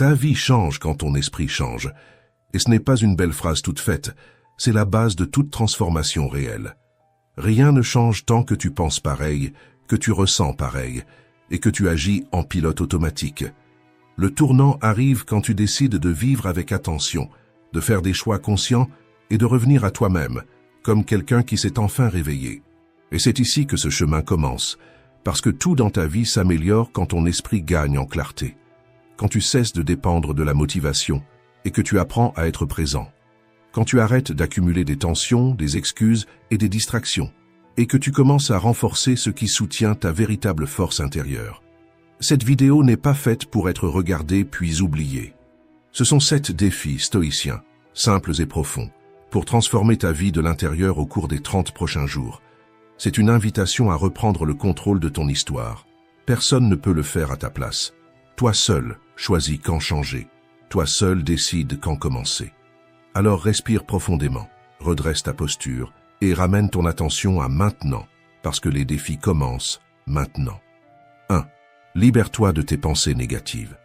Ta vie change quand ton esprit change. Et ce n'est pas une belle phrase toute faite, c'est la base de toute transformation réelle. Rien ne change tant que tu penses pareil, que tu ressens pareil, et que tu agis en pilote automatique. Le tournant arrive quand tu décides de vivre avec attention, de faire des choix conscients et de revenir à toi-même, comme quelqu'un qui s'est enfin réveillé. Et c'est ici que ce chemin commence, parce que tout dans ta vie s'améliore quand ton esprit gagne en clarté, quand tu cesses de dépendre de la motivation et que tu apprends à être présent, quand tu arrêtes d'accumuler des tensions, des excuses et des distractions, et que tu commences à renforcer ce qui soutient ta véritable force intérieure. Cette vidéo n'est pas faite pour être regardée puis oubliée. Ce sont 7 défis stoïciens, simples et profonds, pour transformer ta vie de l'intérieur au cours des 30 prochains jours. C'est une invitation à reprendre le contrôle de ton histoire. Personne ne peut le faire à ta place. Toi seul choisis quand changer. Toi seul décides quand commencer. Alors respire profondément, redresse ta posture et ramène ton attention à maintenant, parce que les défis commencent maintenant. 1. Libère-toi de tes pensées négatives.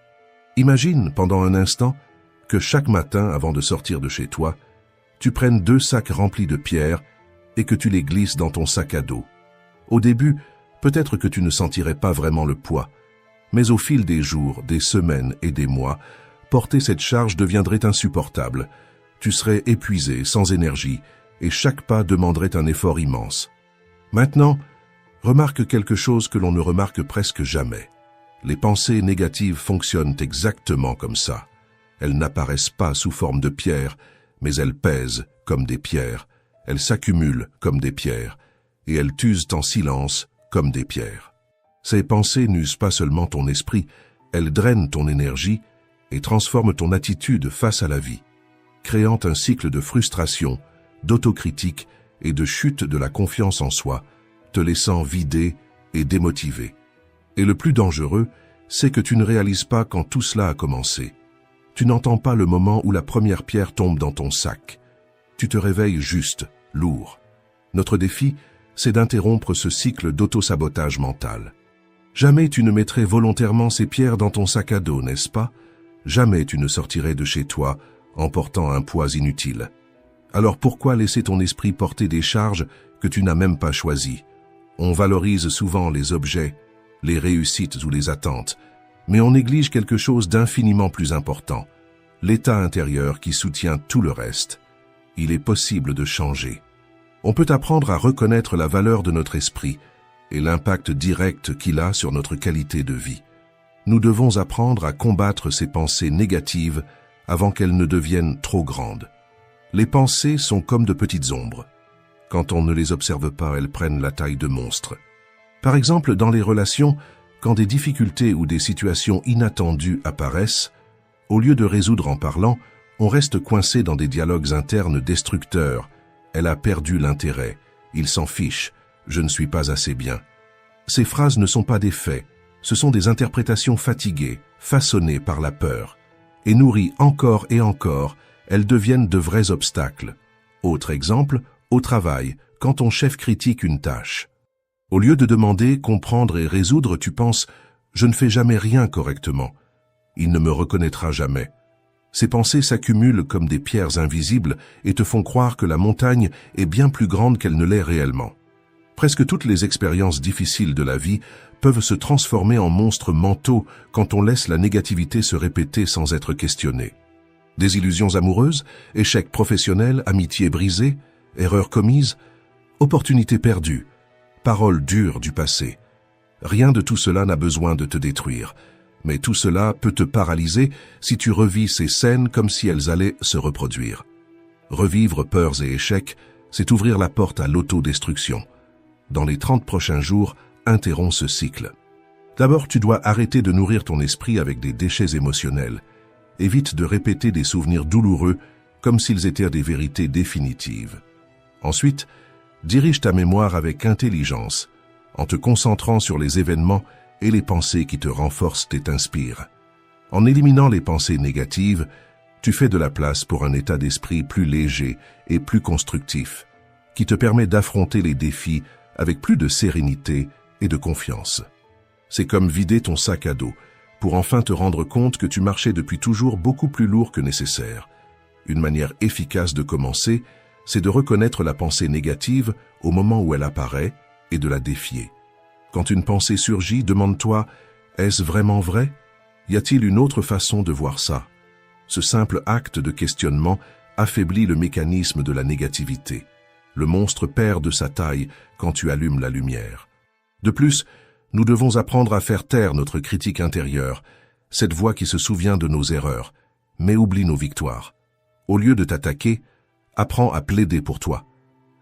Imagine pendant un instant que chaque matin, avant de sortir de chez toi, tu prennes 2 sacs remplis de pierres et que tu les glisses dans ton sac à dos. Au début, peut-être que tu ne sentirais pas vraiment le poids, mais au fil des jours, des semaines et des mois, porter cette charge deviendrait insupportable. Tu serais épuisé, sans énergie, et chaque pas demanderait un effort immense. Maintenant, remarque quelque chose que l'on ne remarque presque jamais. Les pensées négatives fonctionnent exactement comme ça. Elles n'apparaissent pas sous forme de pierres, mais elles pèsent comme des pierres, elles s'accumulent comme des pierres, et elles t'usent en silence comme des pierres. Ces pensées n'usent pas seulement ton esprit, elles drainent ton énergie et transforment ton attitude face à la vie, créant un cycle de frustration, d'autocritique et de chute de la confiance en soi, te laissant vidé et démotivé. Et le plus dangereux, c'est que tu ne réalises pas quand tout cela a commencé. Tu n'entends pas le moment où la première pierre tombe dans ton sac. Tu te réveilles juste, lourd. Notre défi, c'est d'interrompre ce cycle d'auto-sabotage mental. Jamais tu ne mettrais volontairement ces pierres dans ton sac à dos, n'est-ce pas? Jamais tu ne sortirais de chez toi en portant un poids inutile. Alors pourquoi laisser ton esprit porter des charges que tu n'as même pas choisies? On valorise souvent les objets, les réussites ou les attentes, mais on néglige quelque chose d'infiniment plus important, l'état intérieur qui soutient tout le reste. Il est possible de changer. On peut apprendre à reconnaître la valeur de notre esprit et l'impact direct qu'il a sur notre qualité de vie. Nous devons apprendre à combattre ces pensées négatives avant qu'elles ne deviennent trop grandes. Les pensées sont comme de petites ombres. Quand on ne les observe pas, elles prennent la taille de monstres. Par exemple, dans les relations, quand des difficultés ou des situations inattendues apparaissent, au lieu de résoudre en parlant, on reste coincé dans des dialogues internes destructeurs. Elle a perdu l'intérêt. Il s'en fiche. Je ne suis pas assez bien. Ces phrases ne sont pas des faits. Ce sont des interprétations fatiguées, façonnées par la peur. Et nourries encore et encore, elles deviennent de vrais obstacles. Autre exemple, au travail, quand ton chef critique une tâche. Au lieu de demander, comprendre et résoudre, tu penses « je ne fais jamais rien correctement ». Il ne me reconnaîtra jamais. Ces pensées s'accumulent comme des pierres invisibles et te font croire que la montagne est bien plus grande qu'elle ne l'est réellement. Presque toutes les expériences difficiles de la vie peuvent se transformer en monstres mentaux quand on laisse la négativité se répéter sans être questionné. Désillusions amoureuses, échecs professionnels, amitiés brisées, erreurs commises, opportunités perdues, paroles dures du passé. Rien de tout cela n'a besoin de te détruire, mais tout cela peut te paralyser si tu revis ces scènes comme si elles allaient se reproduire. Revivre peurs et échecs, c'est ouvrir la porte à l'autodestruction. Dans les 30 prochains jours, interromps ce cycle. D'abord, tu dois arrêter de nourrir ton esprit avec des déchets émotionnels. Évite de répéter des souvenirs douloureux comme s'ils étaient des vérités définitives. Ensuite, dirige ta mémoire avec intelligence, en te concentrant sur les événements et les pensées qui te renforcent et t'inspirent. En éliminant les pensées négatives, tu fais de la place pour un état d'esprit plus léger et plus constructif, qui te permet d'affronter les défis avec plus de sérénité et de confiance. C'est comme vider ton sac à dos pour enfin te rendre compte que tu marchais depuis toujours beaucoup plus lourd que nécessaire. Une manière efficace de commencer, c'est de reconnaître la pensée négative au moment où elle apparaît et de la défier. Quand une pensée surgit, demande-toi, est-ce vraiment vrai? Y a-t-il une autre façon de voir ça? Ce simple acte de questionnement affaiblit le mécanisme de la négativité. Le monstre perd de sa taille quand tu allumes la lumière. De plus, nous devons apprendre à faire taire notre critique intérieure, cette voix qui se souvient de nos erreurs, mais oublie nos victoires. Au lieu de t'attaquer, apprends à plaider pour toi.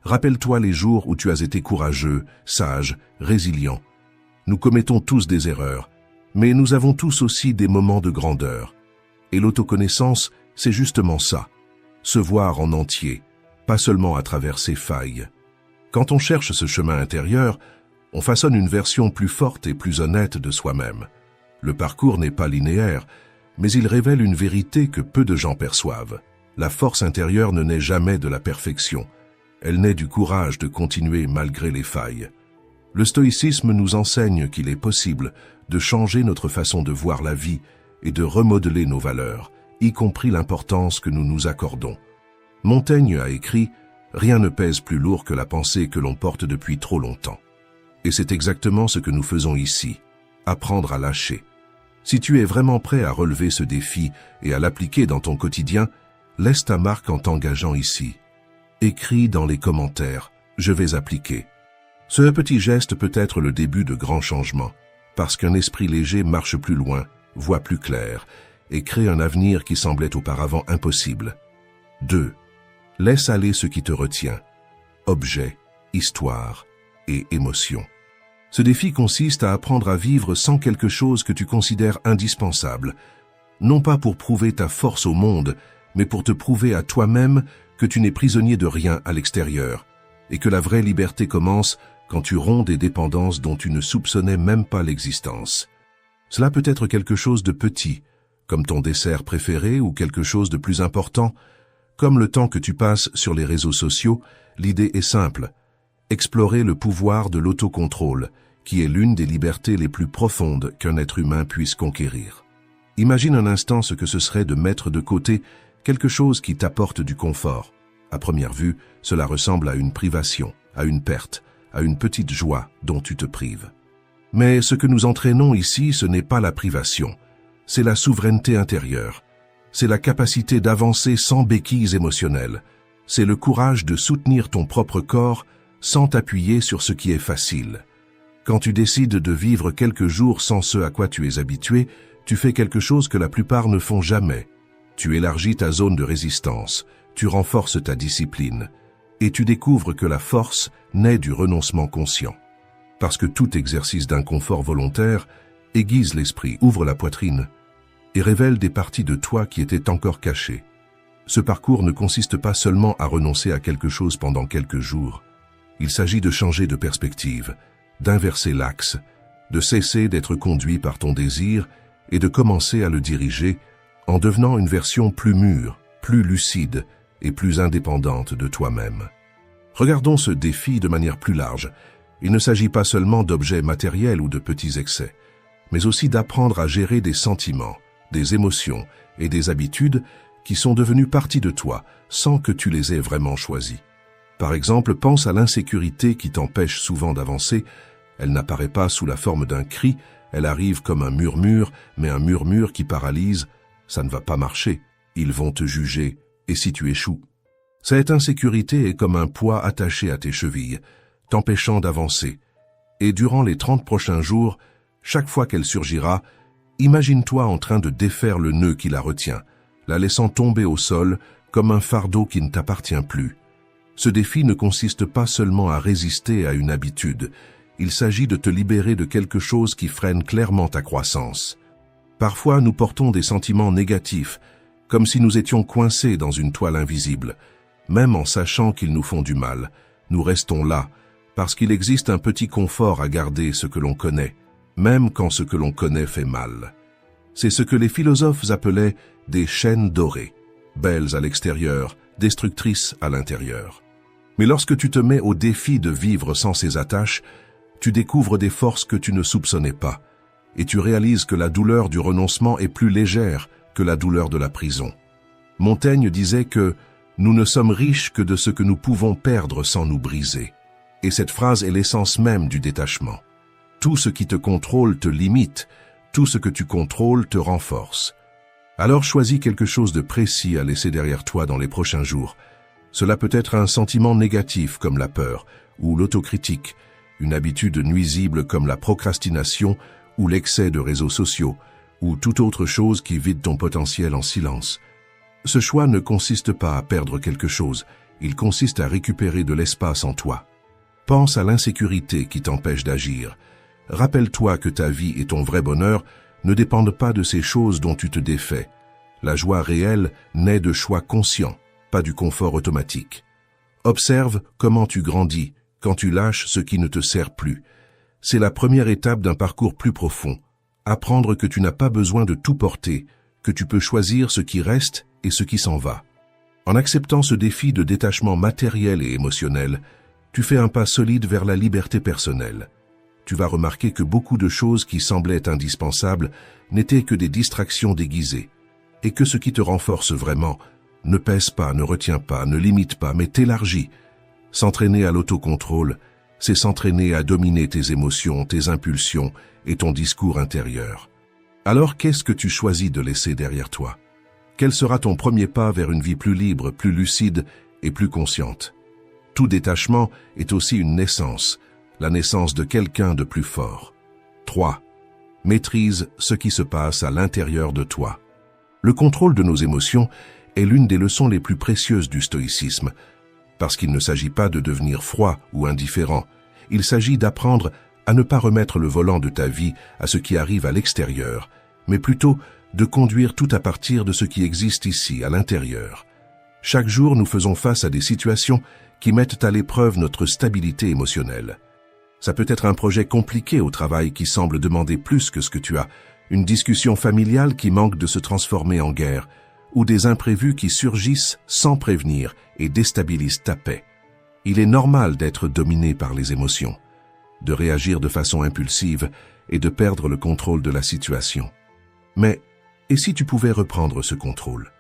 Rappelle-toi les jours où tu as été courageux, sage, résilient. Nous commettons tous des erreurs, mais nous avons tous aussi des moments de grandeur. Et l'autoconnaissance, c'est justement ça. Se voir en entier, pas seulement à travers ses failles. Quand on cherche ce chemin intérieur, on façonne une version plus forte et plus honnête de soi-même. Le parcours n'est pas linéaire, mais il révèle une vérité que peu de gens perçoivent. La force intérieure ne naît jamais de la perfection. Elle naît du courage de continuer malgré les failles. Le stoïcisme nous enseigne qu'il est possible de changer notre façon de voir la vie et de remodeler nos valeurs, y compris l'importance que nous nous accordons. Montaigne a écrit « Rien ne pèse plus lourd que la pensée que l'on porte depuis trop longtemps ». Et c'est exactement ce que nous faisons ici, apprendre à lâcher. Si tu es vraiment prêt à relever ce défi et à l'appliquer dans ton quotidien, laisse ta marque en t'engageant ici. Écris dans les commentaires « Je vais appliquer ». Ce petit geste peut être le début de grands changements, parce qu'un esprit léger marche plus loin, voit plus clair, et crée un avenir qui semblait auparavant impossible. 2. Laisse aller ce qui te retient. Objets, histoire et émotions. Ce défi consiste à apprendre à vivre sans quelque chose que tu considères indispensable, non pas pour prouver ta force au monde, mais pour te prouver à toi-même que tu n'es prisonnier de rien à l'extérieur, et que la vraie liberté commence quand tu romps des dépendances dont tu ne soupçonnais même pas l'existence. Cela peut être quelque chose de petit, comme ton dessert préféré, ou quelque chose de plus important, comme le temps que tu passes sur les réseaux sociaux. L'idée est simple. Explorer le pouvoir de l'autocontrôle, qui est l'une des libertés les plus profondes qu'un être humain puisse conquérir. Imagine un instant ce que ce serait de mettre de côté quelque chose qui t'apporte du confort. À première vue, cela ressemble à une privation, à une perte, à une petite joie dont tu te prives. Mais ce que nous entraînons ici, ce n'est pas la privation, c'est la souveraineté intérieure, c'est la capacité d'avancer sans béquilles émotionnelles, c'est le courage de soutenir ton propre corps sans t'appuyer sur ce qui est facile. Quand tu décides de vivre quelques jours sans ce à quoi tu es habitué, tu fais quelque chose que la plupart ne font jamais. Tu élargis ta zone de résistance, tu renforces ta discipline, et tu découvres que la force naît du renoncement conscient. Parce que tout exercice d'inconfort volontaire aiguise l'esprit, ouvre la poitrine et révèle des parties de toi qui étaient encore cachées. Ce parcours ne consiste pas seulement à renoncer à quelque chose pendant quelques jours. Il s'agit de changer de perspective, d'inverser l'axe, de cesser d'être conduit par ton désir et de commencer à le diriger en devenant une version plus mûre, plus lucide et plus indépendante de toi-même. Regardons ce défi de manière plus large. Il ne s'agit pas seulement d'objets matériels ou de petits excès, mais aussi d'apprendre à gérer des sentiments, des émotions et des habitudes qui sont devenues partie de toi sans que tu les aies vraiment choisis. Par exemple, pense à l'insécurité qui t'empêche souvent d'avancer. Elle n'apparaît pas sous la forme d'un cri, elle arrive comme un murmure, mais un murmure qui paralyse. Ça ne va pas marcher, ils vont te juger, et si tu échoues? Cette insécurité est comme un poids attaché à tes chevilles, t'empêchant d'avancer. Et durant les 30 prochains jours, chaque fois qu'elle surgira, imagine-toi en train de défaire le nœud qui la retient, la laissant tomber au sol comme un fardeau qui ne t'appartient plus. Ce défi ne consiste pas seulement à résister à une habitude, il s'agit de te libérer de quelque chose qui freine clairement ta croissance. Parfois, nous portons des sentiments négatifs, comme si nous étions coincés dans une toile invisible. Même en sachant qu'ils nous font du mal, nous restons là, parce qu'il existe un petit confort à garder ce que l'on connaît, même quand ce que l'on connaît fait mal. C'est ce que les philosophes appelaient des chaînes dorées, belles à l'extérieur, destructrices à l'intérieur. Mais lorsque tu te mets au défi de vivre sans ces attaches, tu découvres des forces que tu ne soupçonnais pas. et tu réalises que la douleur du renoncement est plus légère que la douleur de la prison. Montaigne disait que « nous ne sommes riches que de ce que nous pouvons perdre sans nous briser ». Et cette phrase est l'essence même du détachement. Tout ce qui te contrôle te limite, tout ce que tu contrôles te renforce. Alors choisis quelque chose de précis à laisser derrière toi dans les prochains jours. Cela peut être un sentiment négatif comme la peur ou l'autocritique, une habitude nuisible comme la procrastination ou l'excès de réseaux sociaux, ou toute autre chose qui vide ton potentiel en silence. Ce choix ne consiste pas à perdre quelque chose, il consiste à récupérer de l'espace en toi. Pense à l'insécurité qui t'empêche d'agir. Rappelle-toi que ta vie et ton vrai bonheur ne dépendent pas de ces choses dont tu te défais. La joie réelle naît de choix conscients, pas du confort automatique. Observe comment tu grandis quand tu lâches ce qui ne te sert plus. C'est la première étape d'un parcours plus profond. Apprendre que tu n'as pas besoin de tout porter, que tu peux choisir ce qui reste et ce qui s'en va. En acceptant ce défi de détachement matériel et émotionnel, tu fais un pas solide vers la liberté personnelle. Tu vas remarquer que beaucoup de choses qui semblaient indispensables n'étaient que des distractions déguisées, et que ce qui te renforce vraiment ne pèse pas, ne retient pas, ne limite pas, mais t'élargit. S'entraîner à l'autocontrôle, c'est s'entraîner à dominer tes émotions, tes impulsions et ton discours intérieur. Alors qu'est-ce que tu choisis de laisser derrière toi? Quel sera ton premier pas vers une vie plus libre, plus lucide et plus consciente? Tout détachement est aussi une naissance, la naissance de quelqu'un de plus fort. 3. Maîtrise ce qui se passe à l'intérieur de toi. Le contrôle de nos émotions est l'une des leçons les plus précieuses du stoïcisme, parce qu'il ne s'agit pas de devenir froid ou indifférent, il s'agit d'apprendre à ne pas remettre le volant de ta vie à ce qui arrive à l'extérieur, mais plutôt de conduire tout à partir de ce qui existe ici, à l'intérieur. Chaque jour, nous faisons face à des situations qui mettent à l'épreuve notre stabilité émotionnelle. Ça peut être un projet compliqué au travail qui semble demander plus que ce que tu as, une discussion familiale qui manque de se transformer en guerre, ou des imprévus qui surgissent sans prévenir et déstabilisent ta paix. Il est normal d'être dominé par les émotions, de réagir de façon impulsive et de perdre le contrôle de la situation. Mais, et si tu pouvais reprendre ce contrôle?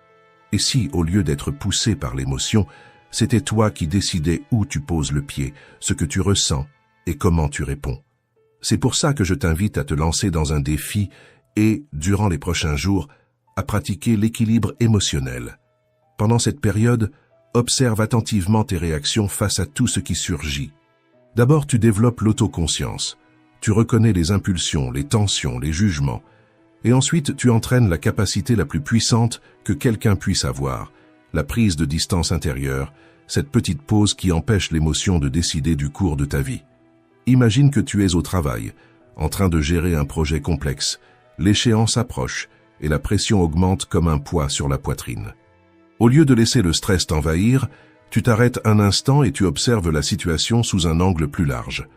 Et si, au lieu d'être poussé par l'émotion, c'était toi qui décidais où tu poses le pied, ce que tu ressens et comment tu réponds? C'est pour ça que je t'invite à te lancer dans un défi et, durant les prochains jours, à pratiquer l'équilibre émotionnel. Pendant cette période, observe attentivement tes réactions face à tout ce qui surgit. D'abord, tu développes l'autoconscience. Tu reconnais les impulsions, les tensions, les jugements. Et ensuite, tu entraînes la capacité la plus puissante que quelqu'un puisse avoir, la prise de distance intérieure, cette petite pause qui empêche l'émotion de décider du cours de ta vie. Imagine que tu es au travail, en train de gérer un projet complexe. L'échéance approche et la pression augmente comme un poids sur la poitrine. Au lieu de laisser le stress t'envahir, tu t'arrêtes un instant et tu observes la situation sous un angle plus large.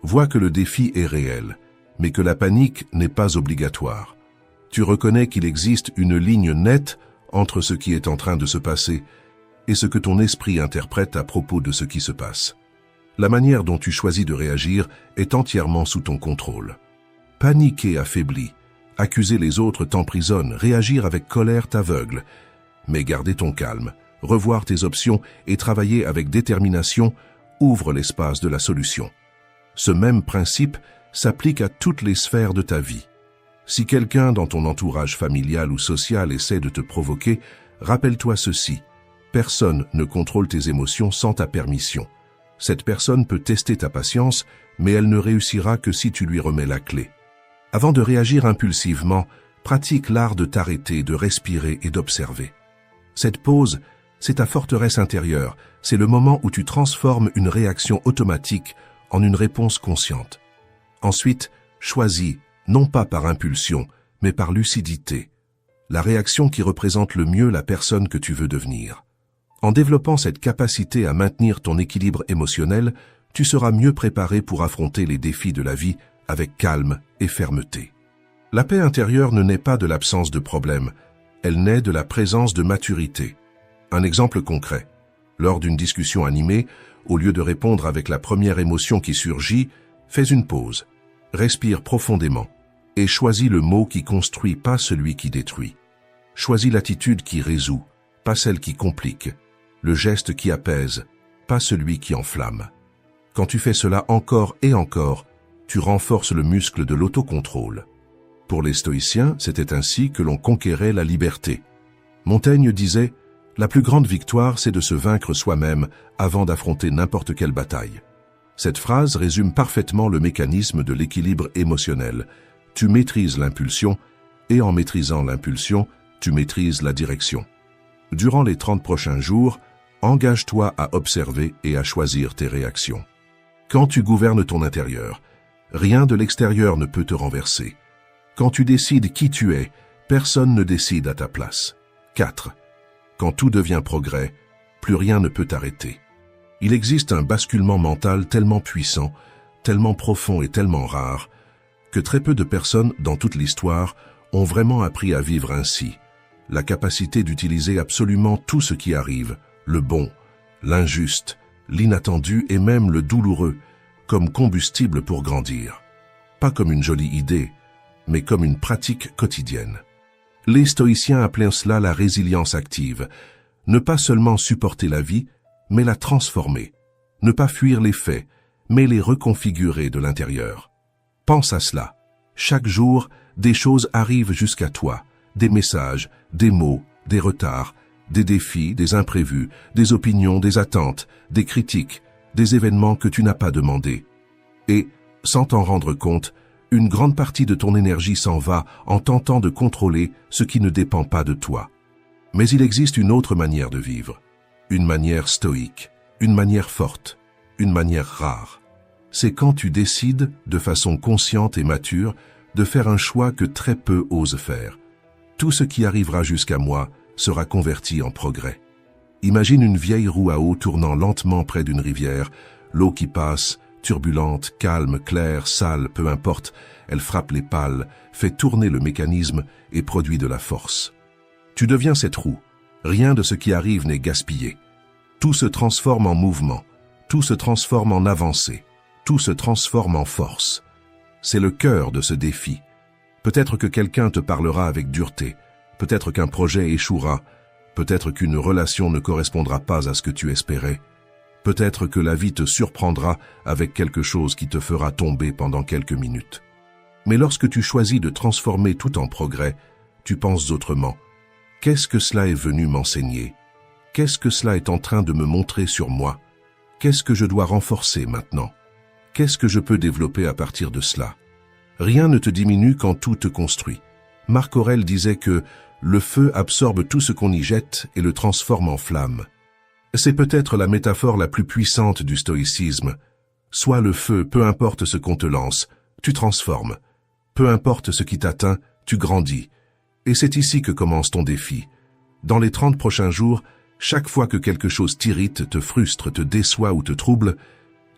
Vois que le défi est réel, mais que la panique n'est pas obligatoire. Tu reconnais qu'il existe une ligne nette entre ce qui est en train de se passer et ce que ton esprit interprète à propos de ce qui se passe. La manière dont tu choisis de réagir est entièrement sous ton contrôle. Paniquer affaiblit, accuser les autres t'emprisonne, réagir avec colère t'aveugle. Mais garder ton calme, revoir tes options et travailler avec détermination ouvre l'espace de la solution. Ce même principe s'applique à toutes les sphères de ta vie. Si quelqu'un dans ton entourage familial ou social essaie de te provoquer, rappelle-toi ceci. Personne ne contrôle tes émotions sans ta permission. Cette personne peut tester ta patience, mais elle ne réussira que si tu lui remets la clé. Avant de réagir impulsivement, pratique l'art de t'arrêter, de respirer et d'observer. Cette pause, c'est ta forteresse intérieure, c'est le moment où tu transformes une réaction automatique en une réponse consciente. Ensuite, choisis, non pas par impulsion, mais par lucidité, la réaction qui représente le mieux la personne que tu veux devenir. En développant cette capacité à maintenir ton équilibre émotionnel, tu seras mieux préparé pour affronter les défis de la vie avec calme et fermeté. La paix intérieure ne naît pas de l'absence de problèmes, elle naît de la présence de maturité. Un exemple concret. Lors d'une discussion animée, au lieu de répondre avec la première émotion qui surgit, fais une pause. Respire profondément. Et choisis le mot qui construit, pas celui qui détruit. Choisis l'attitude qui résout, pas celle qui complique. Le geste qui apaise, pas celui qui enflamme. Quand tu fais cela encore et encore, tu renforces le muscle de l'autocontrôle. Pour les stoïciens, c'était ainsi que l'on conquérait la liberté. Montaigne disait « La plus grande victoire, c'est de se vaincre soi-même avant d'affronter n'importe quelle bataille ». Cette phrase résume parfaitement le mécanisme de l'équilibre émotionnel. Tu maîtrises l'impulsion, et en maîtrisant l'impulsion, tu maîtrises la direction. Durant les 30 prochains jours, engage-toi à observer et à choisir tes réactions. Quand tu gouvernes ton intérieur, rien de l'extérieur ne peut te renverser. Quand tu décides qui tu es, personne ne décide à ta place. 4. Quand tout devient progrès, plus rien ne peut t'arrêter. Il existe un basculement mental tellement puissant, tellement profond et tellement rare, que très peu de personnes dans toute l'histoire ont vraiment appris à vivre ainsi. La capacité d'utiliser absolument tout ce qui arrive, le bon, l'injuste, l'inattendu et même le douloureux, comme combustible pour grandir. Pas comme une jolie idée, mais comme une pratique quotidienne. Les stoïciens appelaient cela la résilience active. Ne pas seulement supporter la vie, mais la transformer. Ne pas fuir les faits, mais les reconfigurer de l'intérieur. Pense à cela. Chaque jour, des choses arrivent jusqu'à toi. Des messages, des mots, des retards, des défis, des imprévus, des opinions, des attentes, des critiques, des événements que tu n'as pas demandés. Et, sans t'en rendre compte, une grande partie de ton énergie s'en va en tentant de contrôler ce qui ne dépend pas de toi. Mais il existe une autre manière de vivre, une manière stoïque, une manière forte, une manière rare. C'est quand tu décides, de façon consciente et mature, de faire un choix que très peu osent faire. Tout ce qui arrivera jusqu'à moi sera converti en progrès. Imagine une vieille roue à eau tournant lentement près d'une rivière, l'eau qui passe, turbulente, calme, claire, sale, peu importe, elle frappe les pales, fait tourner le mécanisme et produit de la force. Tu deviens cette roue. Rien de ce qui arrive n'est gaspillé. Tout se transforme en mouvement, tout se transforme en avancée, tout se transforme en force. C'est le cœur de ce défi. Peut-être que quelqu'un te parlera avec dureté, peut-être qu'un projet échouera, peut-être qu'une relation ne correspondra pas à ce que tu espérais, peut-être que la vie te surprendra avec quelque chose qui te fera tomber pendant quelques minutes. Mais lorsque tu choisis de transformer tout en progrès, tu penses autrement. Qu'est-ce que cela est venu m'enseigner? Qu'est-ce que cela est en train de me montrer sur moi? Qu'est-ce que je dois renforcer maintenant? Qu'est-ce que je peux développer à partir de cela? Rien ne te diminue quand tout te construit. Marc Aurèle disait que le feu absorbe tout ce qu'on y jette et le transforme en flamme. C'est peut-être la métaphore la plus puissante du stoïcisme. Sois le feu, peu importe ce qu'on te lance, tu transformes. Peu importe ce qui t'atteint, tu grandis. Et c'est ici que commence ton défi. Dans les 30 prochains jours, chaque fois que quelque chose t'irrite, te frustre, te déçoit ou te trouble,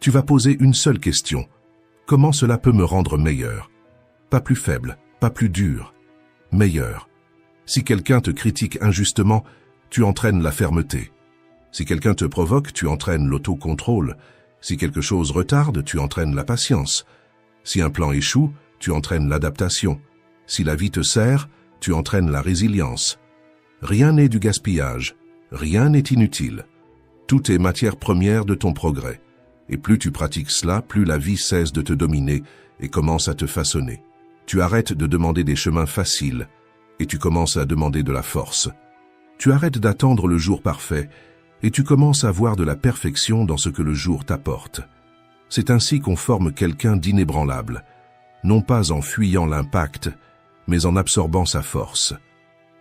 tu vas poser une seule question. Comment cela peut me rendre meilleur? Pas plus faible, pas plus dur. Meilleur. Si quelqu'un te critique injustement, tu entraînes la fermeté. Si quelqu'un te provoque, tu entraînes l'autocontrôle. Si quelque chose retarde, tu entraînes la patience. Si un plan échoue, tu entraînes l'adaptation. Si la vie te serre, tu entraînes la résilience. Rien n'est du gaspillage, rien n'est inutile. Tout est matière première de ton progrès. Et plus tu pratiques cela, plus la vie cesse de te dominer et commence à te façonner. Tu arrêtes de demander des chemins faciles et tu commences à demander de la force. Tu arrêtes d'attendre le jour parfait et tu commences à voir de la perfection dans ce que le jour t'apporte. C'est ainsi qu'on forme quelqu'un d'inébranlable, non pas en fuyant l'impact, mais en absorbant sa force.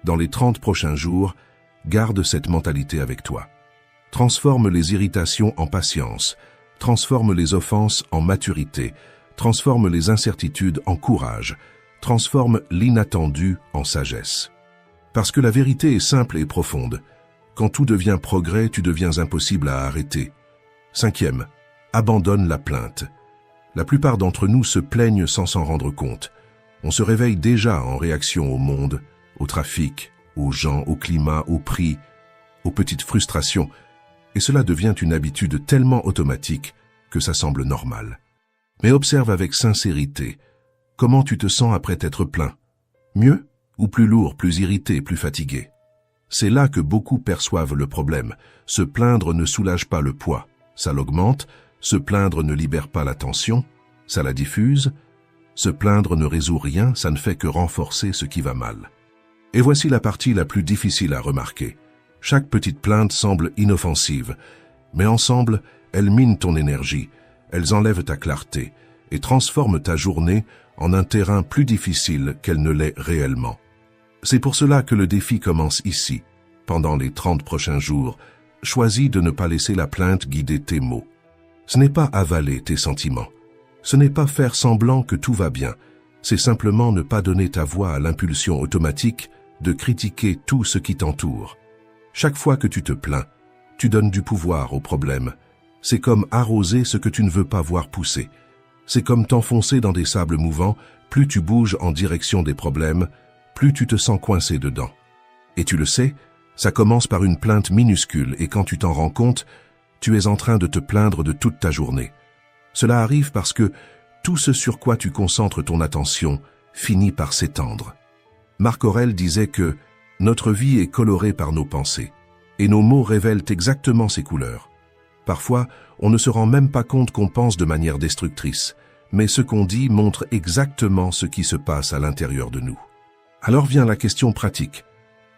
Dans les 30 prochains jours, garde cette mentalité avec toi. Transforme les irritations en patience, transforme les offenses en maturité, transforme les incertitudes en courage, transforme l'inattendu en sagesse. Parce que la vérité est simple et profonde. Quand tout devient progrès, tu deviens impossible à arrêter. 5e, abandonne la plainte. La plupart d'entre nous se plaignent sans s'en rendre compte. On se réveille déjà en réaction au monde, au trafic, aux gens, au climat, au prix, aux petites frustrations, et cela devient une habitude tellement automatique que ça semble normal. Mais observe avec sincérité, Comment tu te sens après t'être plaint? Mieux ou plus lourd, plus irrité, plus fatigué? C'est là que beaucoup perçoivent le problème. Se plaindre ne soulage pas le poids, ça l'augmente. Se plaindre ne libère pas la tension, ça la diffuse. Se plaindre ne résout rien, ça ne fait que renforcer ce qui va mal. Et voici la partie la plus difficile à remarquer. Chaque petite plainte semble inoffensive, mais ensemble, elles minent ton énergie, elles enlèvent ta clarté et transforment ta journée en un terrain plus difficile qu'elle ne l'est réellement. C'est pour cela que le défi commence ici. Pendant les 30 prochains jours, choisis de ne pas laisser la plainte guider tes mots. Ce n'est pas avaler tes sentiments. Ce n'est pas faire semblant que tout va bien. C'est simplement ne pas donner ta voix à l'impulsion automatique de critiquer tout ce qui t'entoure. Chaque fois que tu te plains, tu donnes du pouvoir au problème. C'est comme arroser ce que tu ne veux pas voir pousser. C'est comme t'enfoncer dans des sables mouvants. Plus tu bouges en direction des problèmes, plus tu te sens coincé dedans. Et tu le sais, ça commence par une plainte minuscule et quand tu t'en rends compte, tu es en train de te plaindre de toute ta journée. Cela arrive parce que tout ce sur quoi tu concentres ton attention finit par s'étendre. Marc Aurèle disait que notre vie est colorée par nos pensées et nos mots révèlent exactement ces couleurs. Parfois, on ne se rend même pas compte qu'on pense de manière destructrice, mais ce qu'on dit montre exactement ce qui se passe à l'intérieur de nous. Alors vient la question pratique.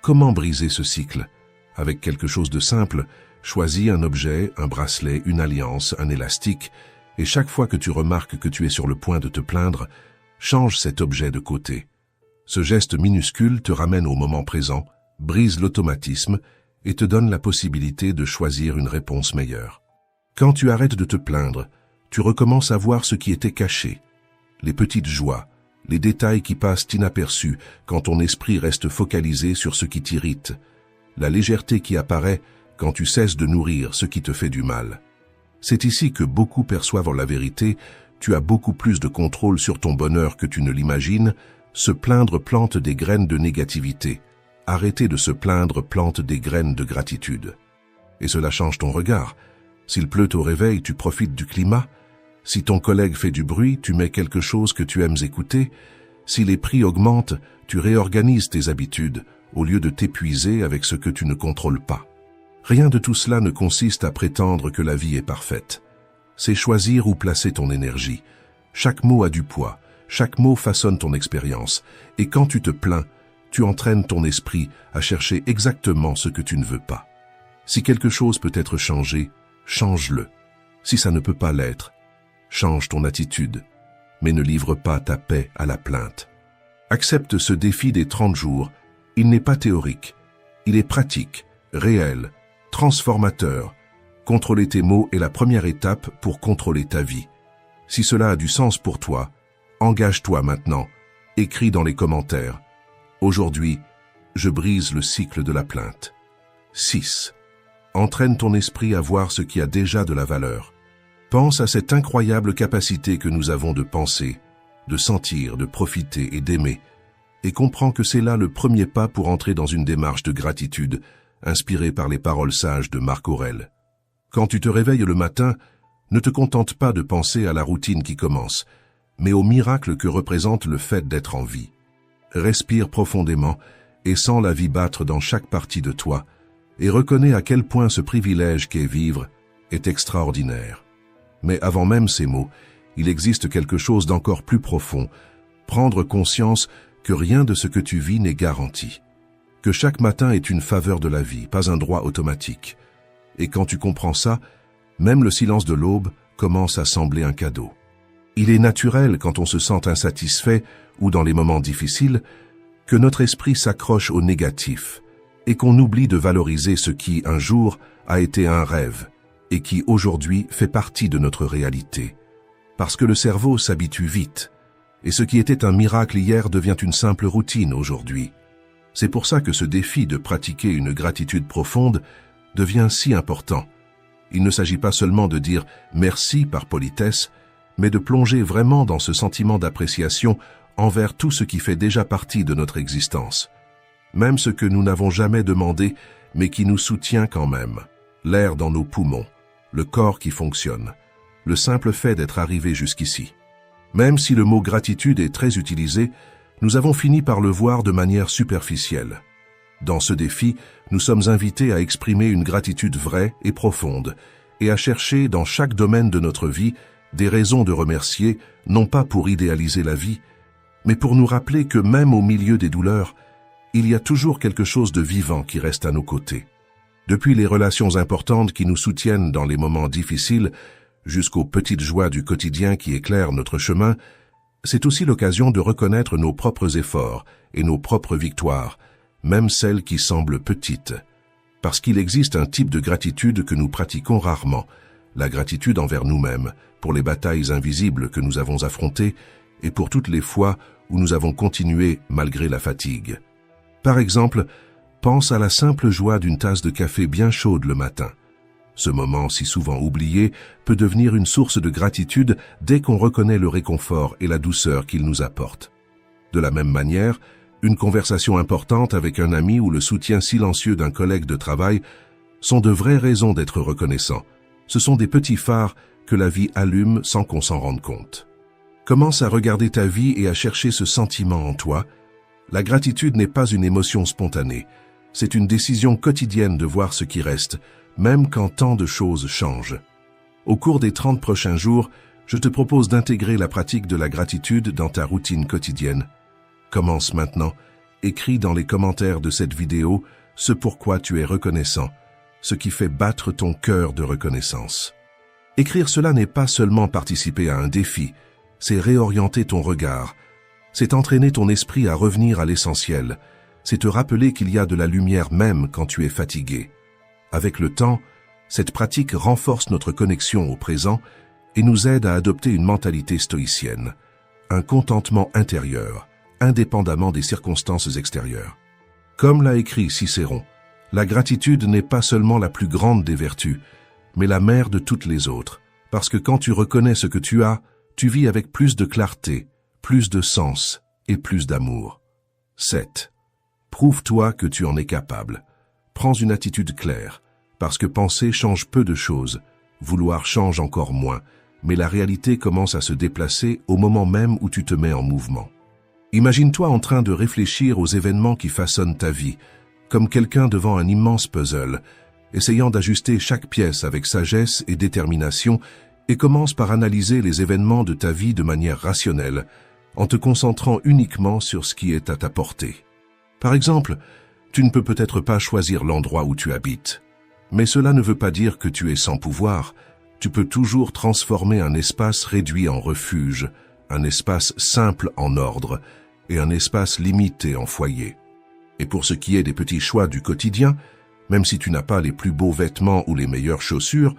Comment briser ce cycle? Avec quelque chose de simple, choisis un objet, un bracelet, une alliance, un élastique, et chaque fois que tu remarques que tu es sur le point de te plaindre, change cet objet de côté. Ce geste minuscule te ramène au moment présent, brise l'automatisme et te donne la possibilité de choisir une réponse meilleure. Quand tu arrêtes de te plaindre, tu recommences à voir ce qui était caché, les petites joies, les détails qui passent inaperçus quand ton esprit reste focalisé sur ce qui t'irrite, la légèreté qui apparaît quand tu cesses de nourrir ce qui te fait du mal. C'est ici que beaucoup perçoivent la vérité, tu as beaucoup plus de contrôle sur ton bonheur que tu ne l'imagines. Se plaindre plante des graines de négativité. Arrêter de se plaindre plante des graines de gratitude. Et cela change ton regard. S'il pleut au réveil, tu profites du climat. Si ton collègue fait du bruit, tu mets quelque chose que tu aimes écouter. Si les prix augmentent, tu réorganises tes habitudes, au lieu de t'épuiser avec ce que tu ne contrôles pas. Rien de tout cela ne consiste à prétendre que la vie est parfaite. C'est choisir où placer ton énergie. Chaque mot a du poids, chaque mot façonne ton expérience, et quand tu te plains, tu entraînes ton esprit à chercher exactement ce que tu ne veux pas. Si quelque chose peut être changé, change-le. Si ça ne peut pas l'être, change ton attitude, mais ne livre pas ta paix à la plainte. Accepte ce défi des 30 jours. Il n'est pas théorique, il est pratique, réel, transformateur. Contrôler tes mots est la première étape pour contrôler ta vie. Si cela a du sens pour toi, engage-toi maintenant. Écris dans les commentaires. Aujourd'hui, je brise le cycle de la plainte. 6. Entraîne ton esprit à voir ce qui a déjà de la valeur. Pense à cette incroyable capacité que nous avons de penser, de sentir, de profiter et d'aimer, et comprends que c'est là le premier pas pour entrer dans une démarche de gratitude, inspirée par les paroles sages de Marc Aurèle. Quand tu te réveilles le matin, ne te contente pas de penser à la routine qui commence, mais au miracle que représente le fait d'être en vie. Respire profondément et sens la vie battre dans chaque partie de toi, et reconnais à quel point ce privilège qu'est vivre est extraordinaire. Mais avant même ces mots, il existe quelque chose d'encore plus profond, prendre conscience que rien de ce que tu vis n'est garanti, que chaque matin est une faveur de la vie, pas un droit automatique. Et quand tu comprends ça, même le silence de l'aube commence à sembler un cadeau. Il est naturel, quand on se sent insatisfait ou dans les moments difficiles, que notre esprit s'accroche au négatif et qu'on oublie de valoriser ce qui, un jour, a été un rêve et qui, aujourd'hui, fait partie de notre réalité. Parce que le cerveau s'habitue vite, et ce qui était un miracle hier devient une simple routine aujourd'hui. C'est pour ça que ce défi de pratiquer une gratitude profonde devient si important. Il ne s'agit pas seulement de dire merci par politesse, mais de plonger vraiment dans ce sentiment d'appréciation envers tout ce qui fait déjà partie de notre existence. Même ce que nous n'avons jamais demandé, mais qui nous soutient quand même. L'air dans nos poumons, le corps qui fonctionne, le simple fait d'être arrivé jusqu'ici. Même si le mot gratitude est très utilisé, nous avons fini par le voir de manière superficielle. Dans ce défi, nous sommes invités à exprimer une gratitude vraie et profonde, et à chercher dans chaque domaine de notre vie des raisons de remercier, non pas pour idéaliser la vie, mais pour nous rappeler que même au milieu des douleurs, il y a toujours quelque chose de vivant qui reste à nos côtés. Depuis les relations importantes qui nous soutiennent dans les moments difficiles, jusqu'aux petites joies du quotidien qui éclairent notre chemin, c'est aussi l'occasion de reconnaître nos propres efforts et nos propres victoires, même celles qui semblent petites. Parce qu'il existe un type de gratitude que nous pratiquons rarement, la gratitude envers nous-mêmes, pour les batailles invisibles que nous avons affrontées et pour toutes les fois où nous avons continué malgré la fatigue. Par exemple, pense à la simple joie d'une tasse de café bien chaude le matin. Ce moment si souvent oublié peut devenir une source de gratitude dès qu'on reconnaît le réconfort et la douceur qu'il nous apporte. De la même manière, une conversation importante avec un ami ou le soutien silencieux d'un collègue de travail sont de vraies raisons d'être reconnaissant. Ce sont des petits phares que la vie allume sans qu'on s'en rende compte. Commence à regarder ta vie et à chercher ce sentiment en toi. La gratitude n'est pas une émotion spontanée. C'est une décision quotidienne de voir ce qui reste, même quand tant de choses changent. Au cours des 30 prochains jours, je te propose d'intégrer la pratique de la gratitude dans ta routine quotidienne. Commence maintenant, écris dans les commentaires de cette vidéo ce pourquoi tu es reconnaissant, ce qui fait battre ton cœur de reconnaissance. Écrire cela n'est pas seulement participer à un défi, c'est réorienter ton regard, c'est entraîner ton esprit à revenir à l'essentiel, c'est te rappeler qu'il y a de la lumière même quand tu es fatigué. Avec le temps, cette pratique renforce notre connexion au présent et nous aide à adopter une mentalité stoïcienne, un contentement intérieur, indépendamment des circonstances extérieures. Comme l'a écrit Cicéron, la gratitude n'est pas seulement la plus grande des vertus, mais la mère de toutes les autres, parce que quand tu reconnais ce que tu as, tu vis avec plus de clarté, plus de sens et plus d'amour. 7. Prouve-toi que tu en es capable. Prends une attitude claire, parce que penser change peu de choses, vouloir change encore moins, mais la réalité commence à se déplacer au moment même où tu te mets en mouvement. Imagine-toi en train de réfléchir aux événements qui façonnent ta vie, comme quelqu'un devant un immense puzzle, essayant d'ajuster chaque pièce avec sagesse et détermination, et commence par analyser les événements de ta vie de manière rationnelle, en te concentrant uniquement sur ce qui est à ta portée. Par exemple, tu ne peux peut-être pas choisir l'endroit où tu habites, mais cela ne veut pas dire que tu es sans pouvoir. Tu peux toujours transformer un espace réduit en refuge, un espace simple en ordre et un espace limité en foyer. Et pour ce qui est des petits choix du quotidien, même si tu n'as pas les plus beaux vêtements ou les meilleures chaussures,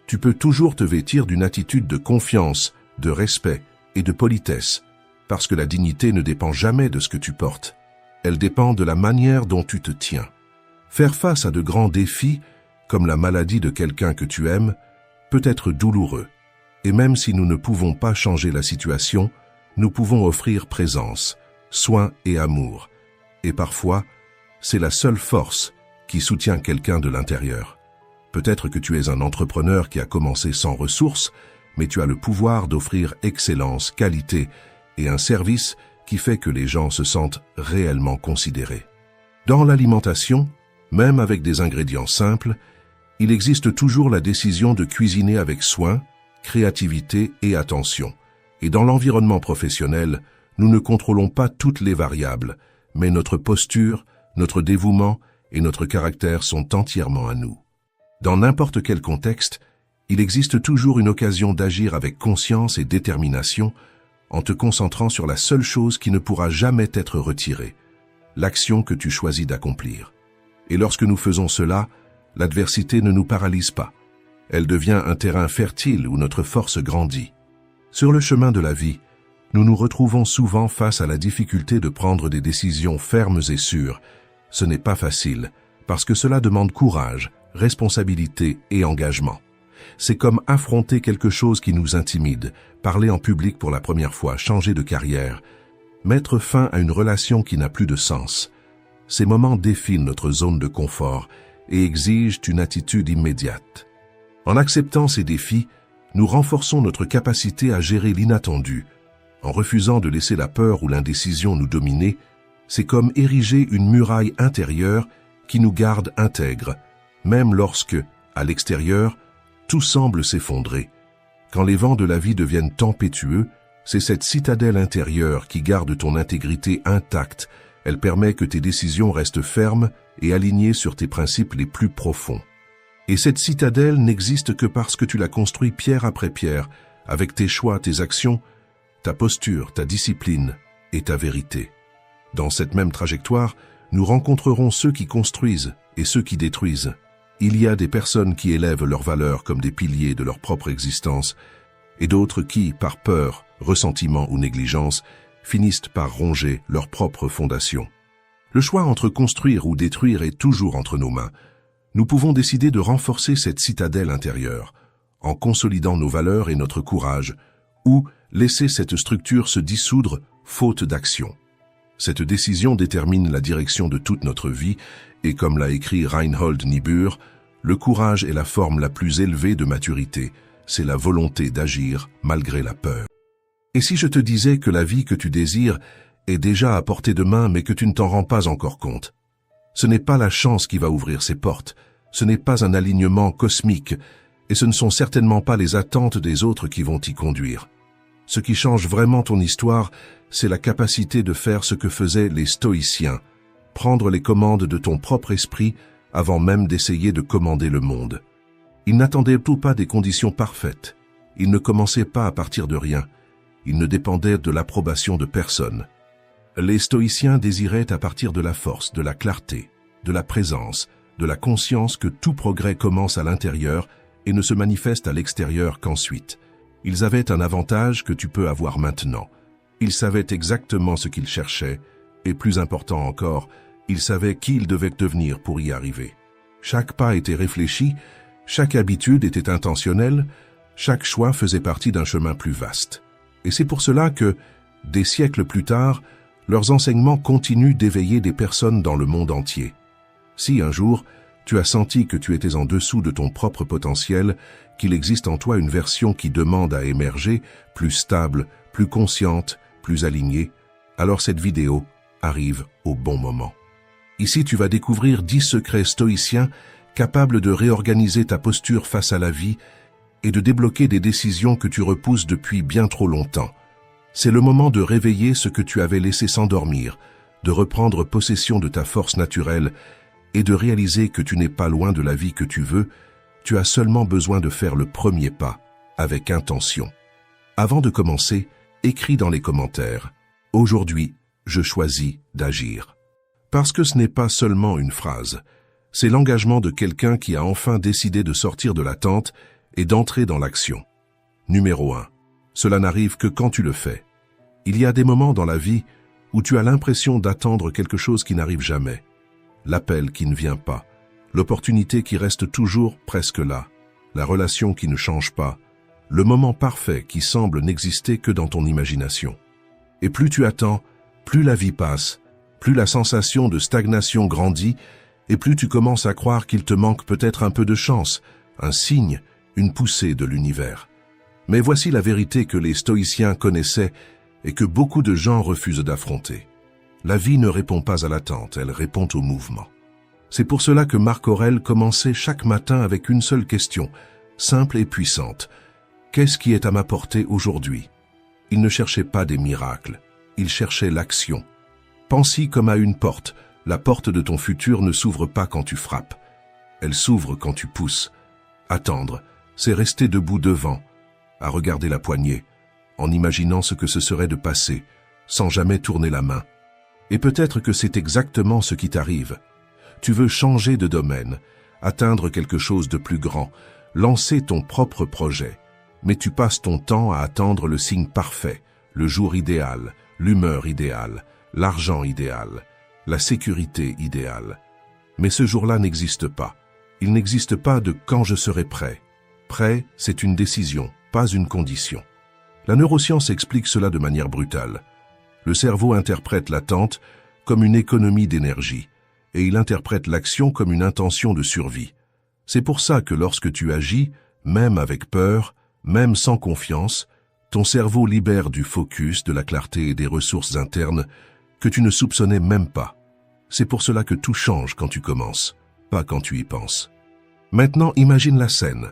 tu peux toujours te vêtir d'une attitude de confiance, de respect et de politesse, parce que la dignité ne dépend jamais de ce que tu portes. Elle dépend de la manière dont tu te tiens. Faire face à de grands défis, comme la maladie de quelqu'un que tu aimes, peut être douloureux. Et même si nous ne pouvons pas changer la situation, nous pouvons offrir présence, soin et amour. Et parfois, c'est la seule force qui soutient quelqu'un de l'intérieur. Peut-être que tu es un entrepreneur qui a commencé sans ressources, mais tu as le pouvoir d'offrir excellence, qualité et un service qui fait que les gens se sentent réellement considérés. Dans l'alimentation, même avec des ingrédients simples, il existe toujours la décision de cuisiner avec soin, créativité et attention. Et dans l'environnement professionnel, nous ne contrôlons pas toutes les variables, mais notre posture, notre dévouement et notre caractère sont entièrement à nous. Dans n'importe quel contexte, il existe toujours une occasion d'agir avec conscience et détermination en te concentrant sur la seule chose qui ne pourra jamais être retirée, l'action que tu choisis d'accomplir. Et lorsque nous faisons cela, l'adversité ne nous paralyse pas. Elle devient un terrain fertile où notre force grandit. Sur le chemin de la vie, nous nous retrouvons souvent face à la difficulté de prendre des décisions fermes et sûres. Ce n'est pas facile, parce que cela demande courage, responsabilité et engagement. C'est comme affronter quelque chose qui nous intimide, parler en public pour la première fois, changer de carrière, mettre fin à une relation qui n'a plus de sens. Ces moments défient notre zone de confort et exigent une attitude immédiate. En acceptant ces défis, nous renforçons notre capacité à gérer l'inattendu, En refusant de laisser la peur ou l'indécision nous dominer, c'est comme ériger une muraille intérieure qui nous garde intègres, même lorsque, à l'extérieur, tout semble s'effondrer. Quand les vents de la vie deviennent tempétueux, c'est cette citadelle intérieure qui garde ton intégrité intacte. Elle permet que tes décisions restent fermes et alignées sur tes principes les plus profonds. Et cette citadelle n'existe que parce que tu l'as construit pierre après pierre, avec tes choix, tes actions, ta posture, ta discipline et ta vérité. Dans cette même trajectoire, nous rencontrerons ceux qui construisent et ceux qui détruisent. Il y a des personnes qui élèvent leurs valeurs comme des piliers de leur propre existence, et d'autres qui, par peur, ressentiment ou négligence, finissent par ronger leur propre fondation. Le choix entre construire ou détruire est toujours entre nos mains. Nous pouvons décider de renforcer cette citadelle intérieure, en consolidant nos valeurs et notre courage, ou laisser cette structure se dissoudre faute d'action. Cette décision détermine la direction de toute notre vie, et comme l'a écrit Reinhold Niebuhr, le courage est la forme la plus élevée de maturité, c'est la volonté d'agir malgré la peur. Et si je te disais que la vie que tu désires est déjà à portée de main mais que tu ne t'en rends pas encore compte? Ce n'est pas la chance qui va ouvrir ces portes, ce n'est pas un alignement cosmique, et ce ne sont certainement pas les attentes des autres qui vont t'y conduire. Ce qui change vraiment ton histoire, c'est la capacité de faire ce que faisaient les stoïciens, prendre les commandes de ton propre esprit avant même d'essayer de commander le monde. Ils n'attendaient tout pas des conditions parfaites. Ils ne commençaient pas à partir de rien. Ils ne dépendaient de l'approbation de personne. Les stoïciens désiraient à partir de la force, de la clarté, de la présence, de la conscience que tout progrès commence à l'intérieur et ne se manifeste à l'extérieur qu'ensuite. Ils avaient un avantage que tu peux avoir maintenant. Ils savaient exactement ce qu'ils cherchaient, et plus important encore, ils savaient qui ils devaient devenir pour y arriver. Chaque pas était réfléchi, chaque habitude était intentionnelle, chaque choix faisait partie d'un chemin plus vaste. Et c'est pour cela que, des siècles plus tard, leurs enseignements continuent d'éveiller des personnes dans le monde entier. Si un jour, tu as senti que tu étais en dessous de ton propre potentiel, qu'il existe en toi une version qui demande à émerger, plus stable, plus consciente, plus alignée, alors cette vidéo arrive au bon moment. Ici, tu vas découvrir 10 secrets stoïciens capables de réorganiser ta posture face à la vie et de débloquer des décisions que tu repousses depuis bien trop longtemps. C'est le moment de réveiller ce que tu avais laissé s'endormir, de reprendre possession de ta force naturelle et de réaliser que tu n'es pas loin de la vie que tu veux. Tu as seulement besoin de faire le premier pas, avec intention. Avant de commencer, écris dans les commentaires « Aujourd'hui, je choisis d'agir ». Parce que ce n'est pas seulement une phrase, c'est l'engagement de quelqu'un qui a enfin décidé de sortir de l'attente et d'entrer dans l'action. Numéro 1. Cela n'arrive que quand tu le fais. Il y a des moments dans la vie où tu as l'impression d'attendre quelque chose qui n'arrive jamais. L'appel qui ne vient pas, l'opportunité qui reste toujours presque là, la relation qui ne change pas, le moment parfait qui semble n'exister que dans ton imagination. Et plus tu attends, plus la vie passe, plus la sensation de stagnation grandit, et plus tu commences à croire qu'il te manque peut-être un peu de chance, un signe, une poussée de l'univers. Mais voici la vérité que les stoïciens connaissaient et que beaucoup de gens refusent d'affronter. La vie ne répond pas à l'attente, elle répond au mouvement. C'est pour cela que Marc Aurèle commençait chaque matin avec une seule question, simple et puissante. Qu'est-ce qui est à ma portée aujourd'hui? Il ne cherchait pas des miracles, il cherchait l'action. Pense-y comme à une porte. La porte de ton futur ne s'ouvre pas quand tu frappes. Elle s'ouvre quand tu pousses. Attendre, c'est rester debout devant, à regarder la poignée, en imaginant ce que ce serait de passer, sans jamais tourner la main. Et peut-être que c'est exactement ce qui t'arrive. Tu veux changer de domaine, atteindre quelque chose de plus grand, lancer ton propre projet, mais tu passes ton temps à attendre le signe parfait, le jour idéal, l'humeur idéale, l'argent idéal, la sécurité idéale. Mais ce jour-là n'existe pas. Il n'existe pas de « quand je serai prêt ». Prêt, c'est une décision, pas une condition. La neuroscience explique cela de manière brutale. Le cerveau interprète l'attente comme une économie d'énergie, et il interprète l'action comme une intention de survie. C'est pour ça que lorsque tu agis, même avec peur, même sans confiance, Ton cerveau libère du focus, de la clarté et des ressources internes que tu ne soupçonnais même pas. C'est pour cela que tout change quand tu commences, pas quand tu y penses. Maintenant, imagine la scène.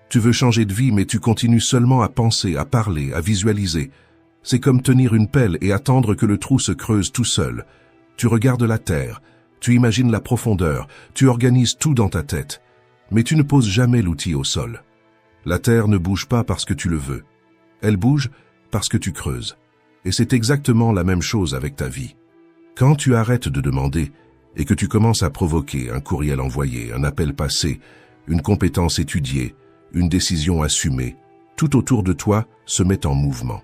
Tu veux changer de vie, mais tu continues seulement à penser, à parler, à visualiser. C'est comme tenir une pelle et attendre que le trou se creuse tout seul. Tu regardes la terre, tu imagines la profondeur, tu organises tout dans ta tête. Mais tu ne poses jamais l'outil au sol. La terre ne bouge pas parce que tu le veux. Elle bouge parce que tu creuses. Et c'est exactement la même chose avec ta vie. Quand tu arrêtes de demander et que tu commences à provoquer un courriel envoyé, un appel passé, une compétence étudiée, une décision assumée, tout autour de toi se met en mouvement.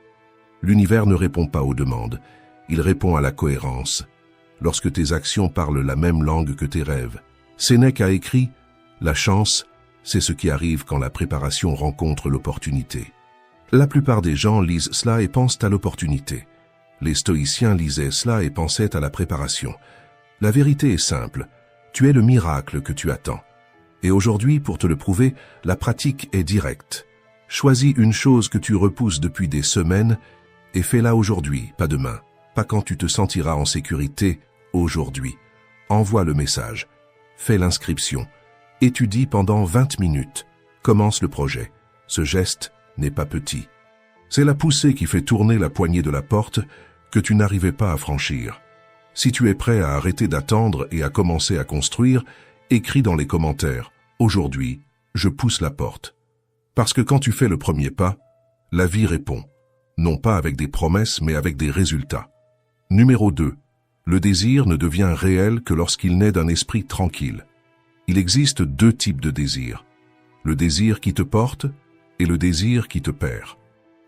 L'univers ne répond pas aux demandes, il répond à la cohérence. Lorsque tes actions parlent la même langue que tes rêves. Sénèque a écrit « La chance, c'est ce qui arrive quand la préparation rencontre l'opportunité ». La plupart des gens lisent cela et pensent à l'opportunité. Les stoïciens lisaient cela et pensaient à la préparation. La vérité est simple, tu es le miracle que tu attends. Et aujourd'hui, pour te le prouver, la pratique est directe. Choisis une chose que tu repousses depuis des semaines et fais-la aujourd'hui, pas demain. Pas quand tu te sentiras en sécurité, aujourd'hui. Envoie le message. Fais l'inscription. Étudie pendant 20 minutes. Commence le projet. Ce geste n'est pas petit. C'est la poussée qui fait tourner la poignée de la porte que tu n'arrivais pas à franchir. Si tu es prêt à arrêter d'attendre et à commencer à construire, écris dans les commentaires « Aujourd'hui, je pousse la porte ». Parce que quand tu fais le premier pas, la vie répond. Non pas avec des promesses, mais avec des résultats. Numéro 2. Le désir ne devient réel que lorsqu'il naît d'un esprit tranquille. Il existe 2 types de désirs. Le désir qui te porte et le désir qui te perd.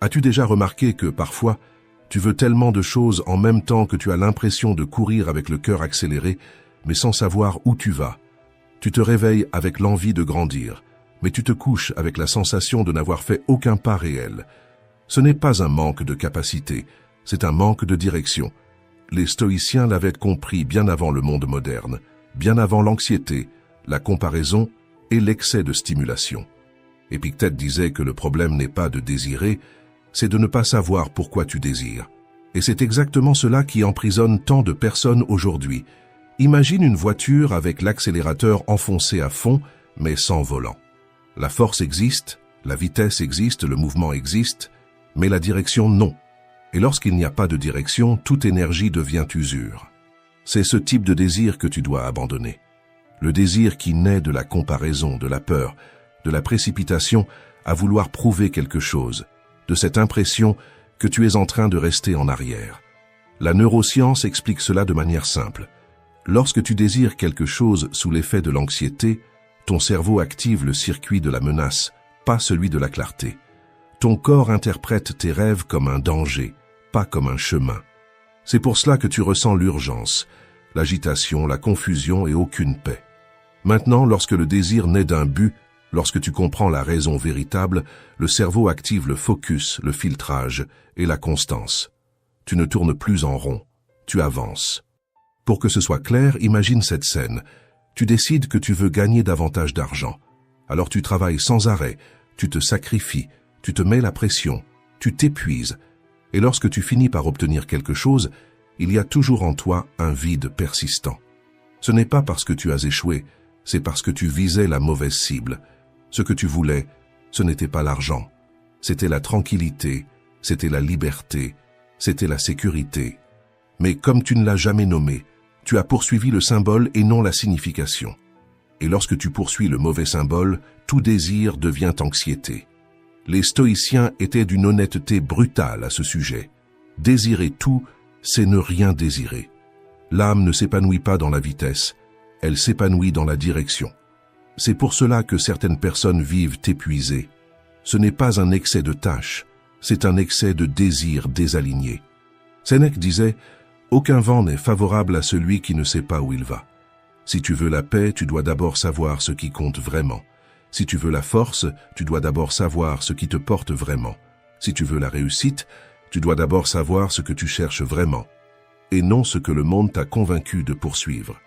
As-tu déjà remarqué que, parfois, tu veux tellement de choses en même temps que tu as l'impression de courir avec le cœur accéléré, mais sans savoir où tu vas. Tu te réveilles avec l'envie de grandir, mais tu te couches avec la sensation de n'avoir fait aucun pas réel. Ce n'est pas un manque de capacité, c'est un manque de direction. Les stoïciens l'avaient compris bien avant le monde moderne, bien avant l'anxiété, la comparaison et l'excès de stimulation. Épictète disait que le problème n'est pas de désirer, c'est de ne pas savoir pourquoi tu désires. Et c'est exactement cela qui emprisonne tant de personnes aujourd'hui. Imagine une voiture avec l'accélérateur enfoncé à fond, mais sans volant. La force existe, la vitesse existe, le mouvement existe, mais la direction non. Et lorsqu'il n'y a pas de direction, toute énergie devient usure. C'est ce type de désir que tu dois abandonner. Le désir qui naît de la comparaison, de la peur, de la précipitation à vouloir prouver quelque chose, de cette impression que tu es en train de rester en arrière. La neuroscience explique cela de manière simple. Lorsque tu désires quelque chose sous l'effet de l'anxiété, ton cerveau active le circuit de la menace, pas celui de la clarté. Ton corps interprète tes rêves comme un danger, pas comme un chemin. C'est pour cela que tu ressens l'urgence, l'agitation, la confusion et aucune paix. Maintenant, lorsque le désir naît d'un but, lorsque tu comprends la raison véritable, le cerveau active le focus, le filtrage et la constance. Tu ne tournes plus en rond, tu avances. Pour que ce soit clair, imagine cette scène. Tu décides que tu veux gagner davantage d'argent. Alors tu travailles sans arrêt, tu te sacrifies, tu te mets la pression, tu t'épuises. Et lorsque tu finis par obtenir quelque chose, il y a toujours en toi un vide persistant. Ce n'est pas parce que tu as échoué, c'est parce que tu visais la mauvaise cible. Ce que tu voulais, ce n'était pas l'argent. C'était la tranquillité, c'était la liberté, c'était la sécurité. Mais comme tu ne l'as jamais nommé, tu as poursuivi le symbole et non la signification. Et lorsque tu poursuis le mauvais symbole, tout désir devient anxiété. Les stoïciens étaient d'une honnêteté brutale à ce sujet. Désirer tout, c'est ne rien désirer. L'âme ne s'épanouit pas dans la vitesse, elle s'épanouit dans la direction. C'est pour cela que certaines personnes vivent épuisées. Ce n'est pas un excès de tâches, c'est un excès de désir désaligné. Sénèque disait « Aucun vent n'est favorable à celui qui ne sait pas où il va. Si tu veux la paix, tu dois d'abord savoir ce qui compte vraiment. Si tu veux la force, tu dois d'abord savoir ce qui te porte vraiment. Si tu veux la réussite, tu dois d'abord savoir ce que tu cherches vraiment, et non ce que le monde t'a convaincu de poursuivre.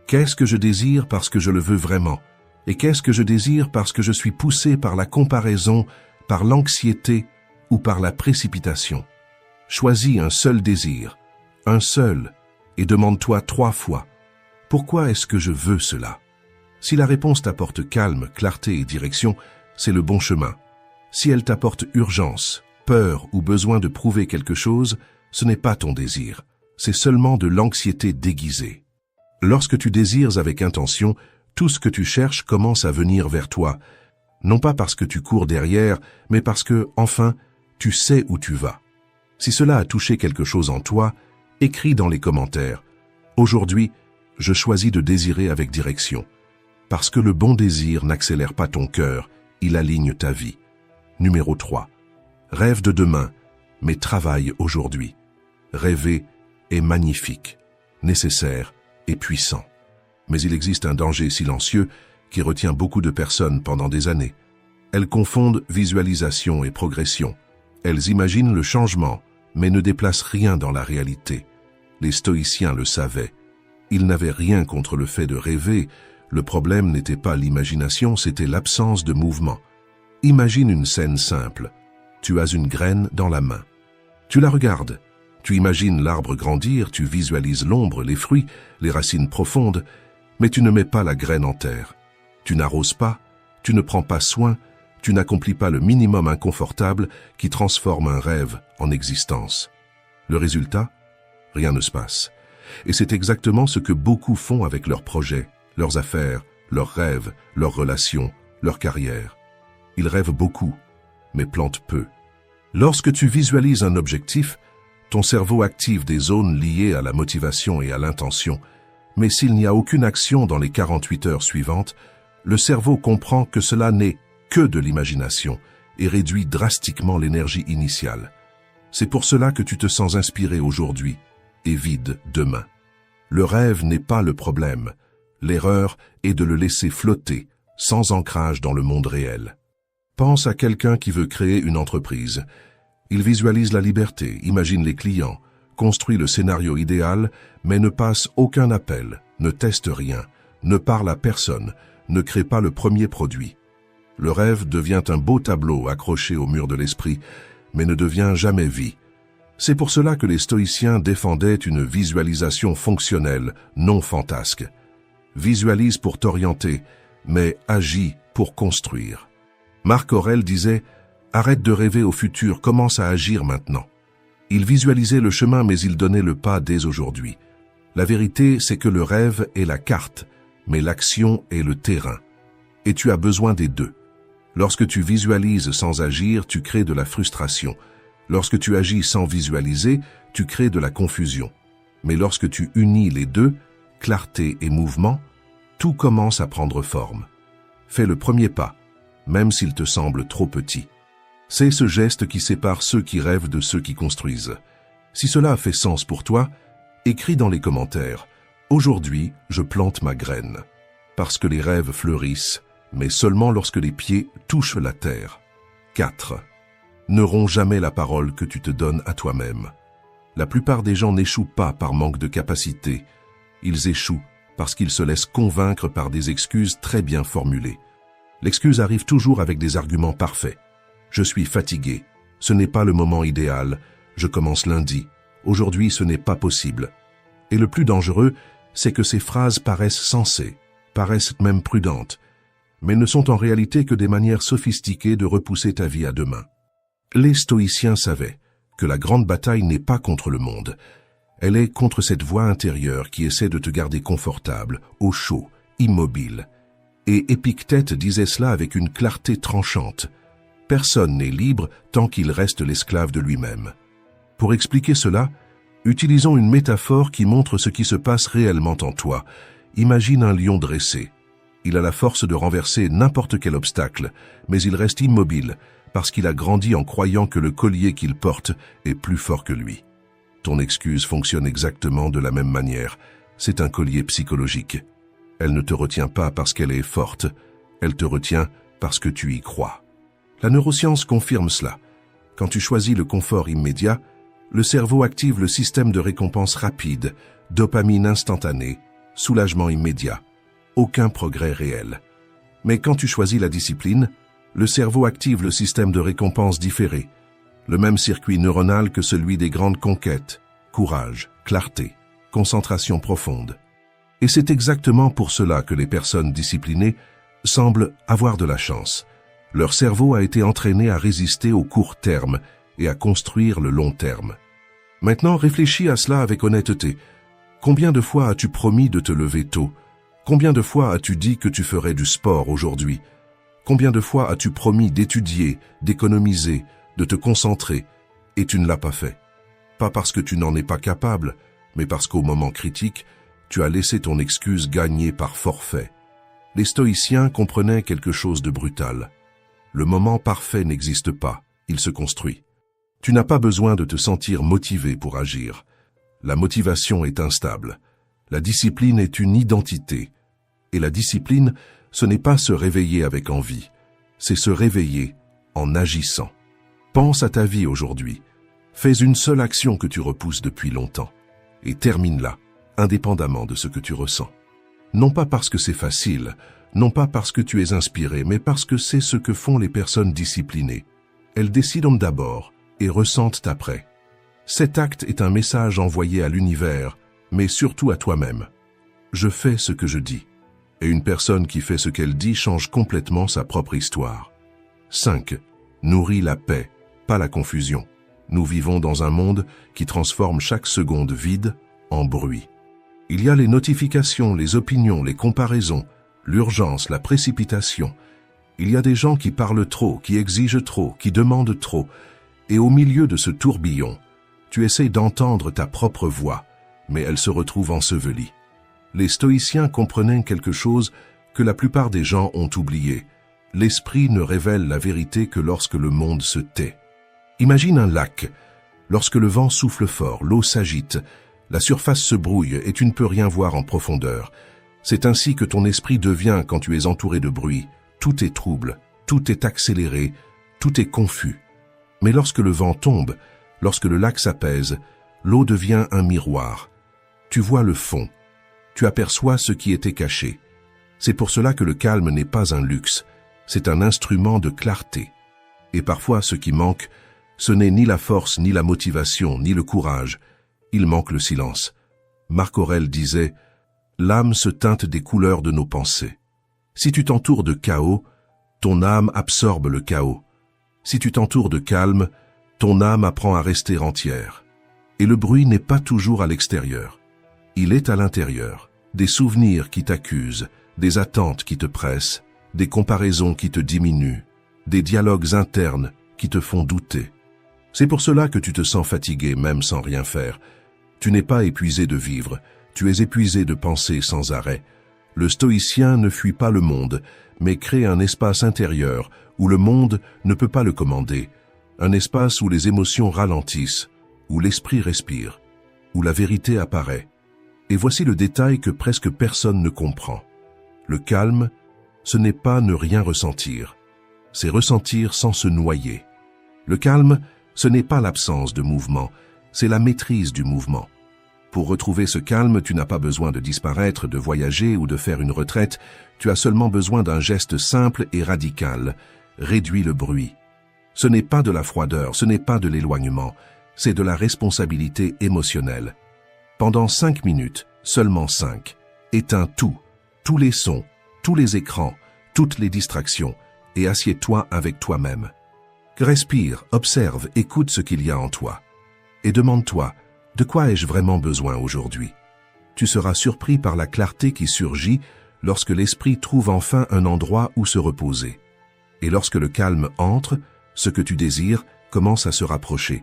Qu'est-ce que je désire parce que je le veux vraiment? Et qu'est-ce que je désire parce que je suis poussé par la comparaison, par l'anxiété ou par la précipitation. Choisis un seul désir, un seul, et demande-toi 3 fois, pourquoi est-ce que je veux cela? Si la réponse t'apporte calme, clarté et direction, c'est le bon chemin. Si elle t'apporte urgence, peur ou besoin de prouver quelque chose, ce n'est pas ton désir, c'est seulement de l'anxiété déguisée. Lorsque tu désires avec intention, tout ce que tu cherches commence à venir vers toi, non pas parce que tu cours derrière, mais parce que, enfin, tu sais où tu vas. Si cela a touché quelque chose en toi, écris dans les commentaires. Aujourd'hui, je choisis de désirer avec direction. Parce que le bon désir n'accélère pas ton cœur, il aligne ta vie. Numéro 3. Rêve de demain, mais travaille aujourd'hui. Rêver est magnifique, nécessaire et puissant. Mais il existe un danger silencieux qui retient beaucoup de personnes pendant des années. Elles confondent visualisation et progression. Elles imaginent le changement, mais ne déplacent rien dans la réalité. Les stoïciens le savaient. Ils n'avaient rien contre le fait de rêver. Le problème n'était pas l'imagination, c'était l'absence de mouvement. Imagine une scène simple. Tu as une graine dans la main. Tu la regardes. Tu imagines l'arbre grandir, tu visualises l'ombre, les fruits, les racines profondes, mais tu ne mets pas la graine en terre. Tu n'arroses pas, tu ne prends pas soin, tu n'accomplis pas le minimum inconfortable qui transforme un rêve en existence. Le résultat? Rien ne se passe. Et c'est exactement ce que beaucoup font avec leurs projets, leurs affaires, leurs rêves, leurs relations, leur carrière. Ils rêvent beaucoup, mais plantent peu. Lorsque tu visualises un objectif, ton cerveau active des zones liées à la motivation et à l'intention, mais s'il n'y a aucune action dans les 48 heures suivantes, le cerveau comprend que cela n'est que de l'imagination et réduit drastiquement l'énergie initiale. C'est pour cela que tu te sens inspiré aujourd'hui et vide demain. Le rêve n'est pas le problème. L'erreur est de le laisser flotter, sans ancrage dans le monde réel. Pense à quelqu'un qui veut créer une entreprise. Il visualise la liberté, imagine les clients, construit le scénario idéal, mais ne passe aucun appel, ne teste rien, ne parle à personne, ne crée pas le premier produit. Le rêve devient un beau tableau accroché au mur de l'esprit, mais ne devient jamais vie. C'est pour cela que les stoïciens défendaient une visualisation fonctionnelle, non fantasque. Visualise pour t'orienter, mais agis pour construire. Marc Aurèle disait « Arrête de rêver au futur, commence à agir maintenant ». Il visualisait le chemin, mais il donnait le pas dès aujourd'hui. La vérité, c'est que le rêve est la carte, mais l'action est le terrain. Et tu as besoin des deux. Lorsque tu visualises sans agir, tu crées de la frustration. Lorsque tu agis sans visualiser, tu crées de la confusion. Mais lorsque tu unis les deux, clarté et mouvement, tout commence à prendre forme. Fais le premier pas, même s'il te semble trop petit. C'est ce geste qui sépare ceux qui rêvent de ceux qui construisent. Si cela a fait sens pour toi, écris dans les commentaires « Aujourd'hui, je plante ma graine ». Parce que les rêves fleurissent, mais seulement lorsque les pieds touchent la terre. 4. Ne romps jamais la parole que tu te donnes à toi-même. La plupart des gens n'échouent pas par manque de capacité. Ils échouent parce qu'ils se laissent convaincre par des excuses très bien formulées. L'excuse arrive toujours avec des arguments parfaits. Je suis fatigué. Ce n'est pas le moment idéal. Je commence lundi. Aujourd'hui, ce n'est pas possible. Et le plus dangereux, c'est que ces phrases paraissent sensées, paraissent même prudentes, mais ne sont en réalité que des manières sophistiquées de repousser ta vie à demain. Les stoïciens savaient que la grande bataille n'est pas contre le monde. Elle est contre cette voix intérieure qui essaie de te garder confortable, au chaud, immobile. Et Épictète disait cela avec une clarté tranchante. Personne n'est libre tant qu'il reste l'esclave de lui-même. Pour expliquer cela, utilisons une métaphore qui montre ce qui se passe réellement en toi. Imagine un lion dressé. Il a la force de renverser n'importe quel obstacle, mais il reste immobile parce qu'il a grandi en croyant que le collier qu'il porte est plus fort que lui. Ton excuse fonctionne exactement de la même manière. C'est un collier psychologique. Elle ne te retient pas parce qu'elle est forte, elle te retient parce que tu y crois. La neuroscience confirme cela. Quand tu choisis le confort immédiat, le cerveau active le système de récompense rapide, dopamine instantanée, soulagement immédiat. Aucun progrès réel. Mais quand tu choisis la discipline, le cerveau active le système de récompense différé. le même circuit neuronal que celui des grandes conquêtes, courage, clarté, concentration profonde. Et c'est exactement pour cela que les personnes disciplinées semblent avoir de la chance. Leur cerveau a été entraîné à résister au court terme et à construire le long terme. Maintenant, réfléchis à cela avec honnêteté. Combien de fois as-tu promis de te lever tôt? Combien de fois as-tu dit que tu ferais du sport aujourd'hui? Combien de fois as-tu promis d'étudier, d'économiser, de te concentrer, et tu ne l'as pas fait? Pas parce que tu n'en es pas capable, mais parce qu'au moment critique, tu as laissé ton excuse gagner par forfait. Les stoïciens comprenaient quelque chose de brutal. Le moment parfait n'existe pas, il se construit. Tu n'as pas besoin de te sentir motivé pour agir. La motivation est instable. La discipline est une identité. Et la discipline, ce n'est pas se réveiller avec envie, c'est se réveiller en agissant. Pense à ta vie aujourd'hui. Fais une seule action que tu repousses depuis longtemps et termine-la, indépendamment de ce que tu ressens. Non pas parce que c'est facile, non pas parce que tu es inspiré, mais parce que c'est ce que font les personnes disciplinées. Elles décident d'abord et ressentent après. Cet acte est un message envoyé à l'univers, mais surtout à toi-même. Je fais ce que je dis. Et une personne qui fait ce qu'elle dit change complètement sa propre histoire. 5. Nourris la paix, pas la confusion. Nous vivons dans un monde qui transforme chaque seconde vide en bruit. Il y a les notifications, les opinions, les comparaisons, l'urgence, la précipitation. Il y a des gens qui parlent trop, qui exigent trop, qui demandent trop. Et au milieu de ce tourbillon, tu essaies d'entendre ta propre voix, mais elle se retrouve ensevelie. Les stoïciens comprenaient quelque chose que la plupart des gens ont oublié. L'esprit ne révèle la vérité que lorsque le monde se tait. Imagine un lac. Lorsque le vent souffle fort, l'eau s'agite, la surface se brouille et tu ne peux rien voir en profondeur. C'est ainsi que ton esprit devient quand tu es entouré de bruit. Tout est trouble, tout est accéléré, tout est confus. Mais lorsque le vent tombe, lorsque le lac s'apaise, l'eau devient un miroir. Tu vois le fond. Tu aperçois ce qui était caché. C'est pour cela que le calme n'est pas un luxe, c'est un instrument de clarté. Et parfois, ce qui manque, ce n'est ni la force, ni la motivation, ni le courage. Il manque le silence. Marc Aurèle disait « L'âme se teinte des couleurs de nos pensées. Si tu t'entoures de chaos, ton âme absorbe le chaos. Si tu t'entoures de calme, ton âme apprend à rester entière. Et le bruit n'est pas toujours à l'extérieur. Il est à l'intérieur. Des souvenirs qui t'accusent, des attentes qui te pressent, des comparaisons qui te diminuent, des dialogues internes qui te font douter. C'est pour cela que tu te sens fatigué même sans rien faire. Tu n'es pas épuisé de vivre, tu es épuisé de penser sans arrêt. Le stoïcien ne fuit pas le monde, mais crée un espace intérieur où le monde ne peut pas le commander, un espace où les émotions ralentissent, où l'esprit respire, où la vérité apparaît. Et voici le détail que presque personne ne comprend. Le calme, ce n'est pas ne rien ressentir, c'est ressentir sans se noyer. Le calme, ce n'est pas l'absence de mouvement, c'est la maîtrise du mouvement. Pour retrouver ce calme, tu n'as pas besoin de disparaître, de voyager ou de faire une retraite, tu as seulement besoin d'un geste simple et radical. Réduis le bruit. Ce n'est pas de la froideur, ce n'est pas de l'éloignement, c'est de la responsabilité émotionnelle. Pendant 5 minutes, seulement 5, éteins tout, tous les sons, tous les écrans, toutes les distractions, et assieds-toi avec toi-même. Respire, observe, écoute ce qu'il y a en toi. Et demande-toi, de quoi ai-je vraiment besoin aujourd'hui? Tu seras surpris par la clarté qui surgit lorsque l'esprit trouve enfin un endroit où se reposer. Et lorsque le calme entre, ce que tu désires commence à se rapprocher.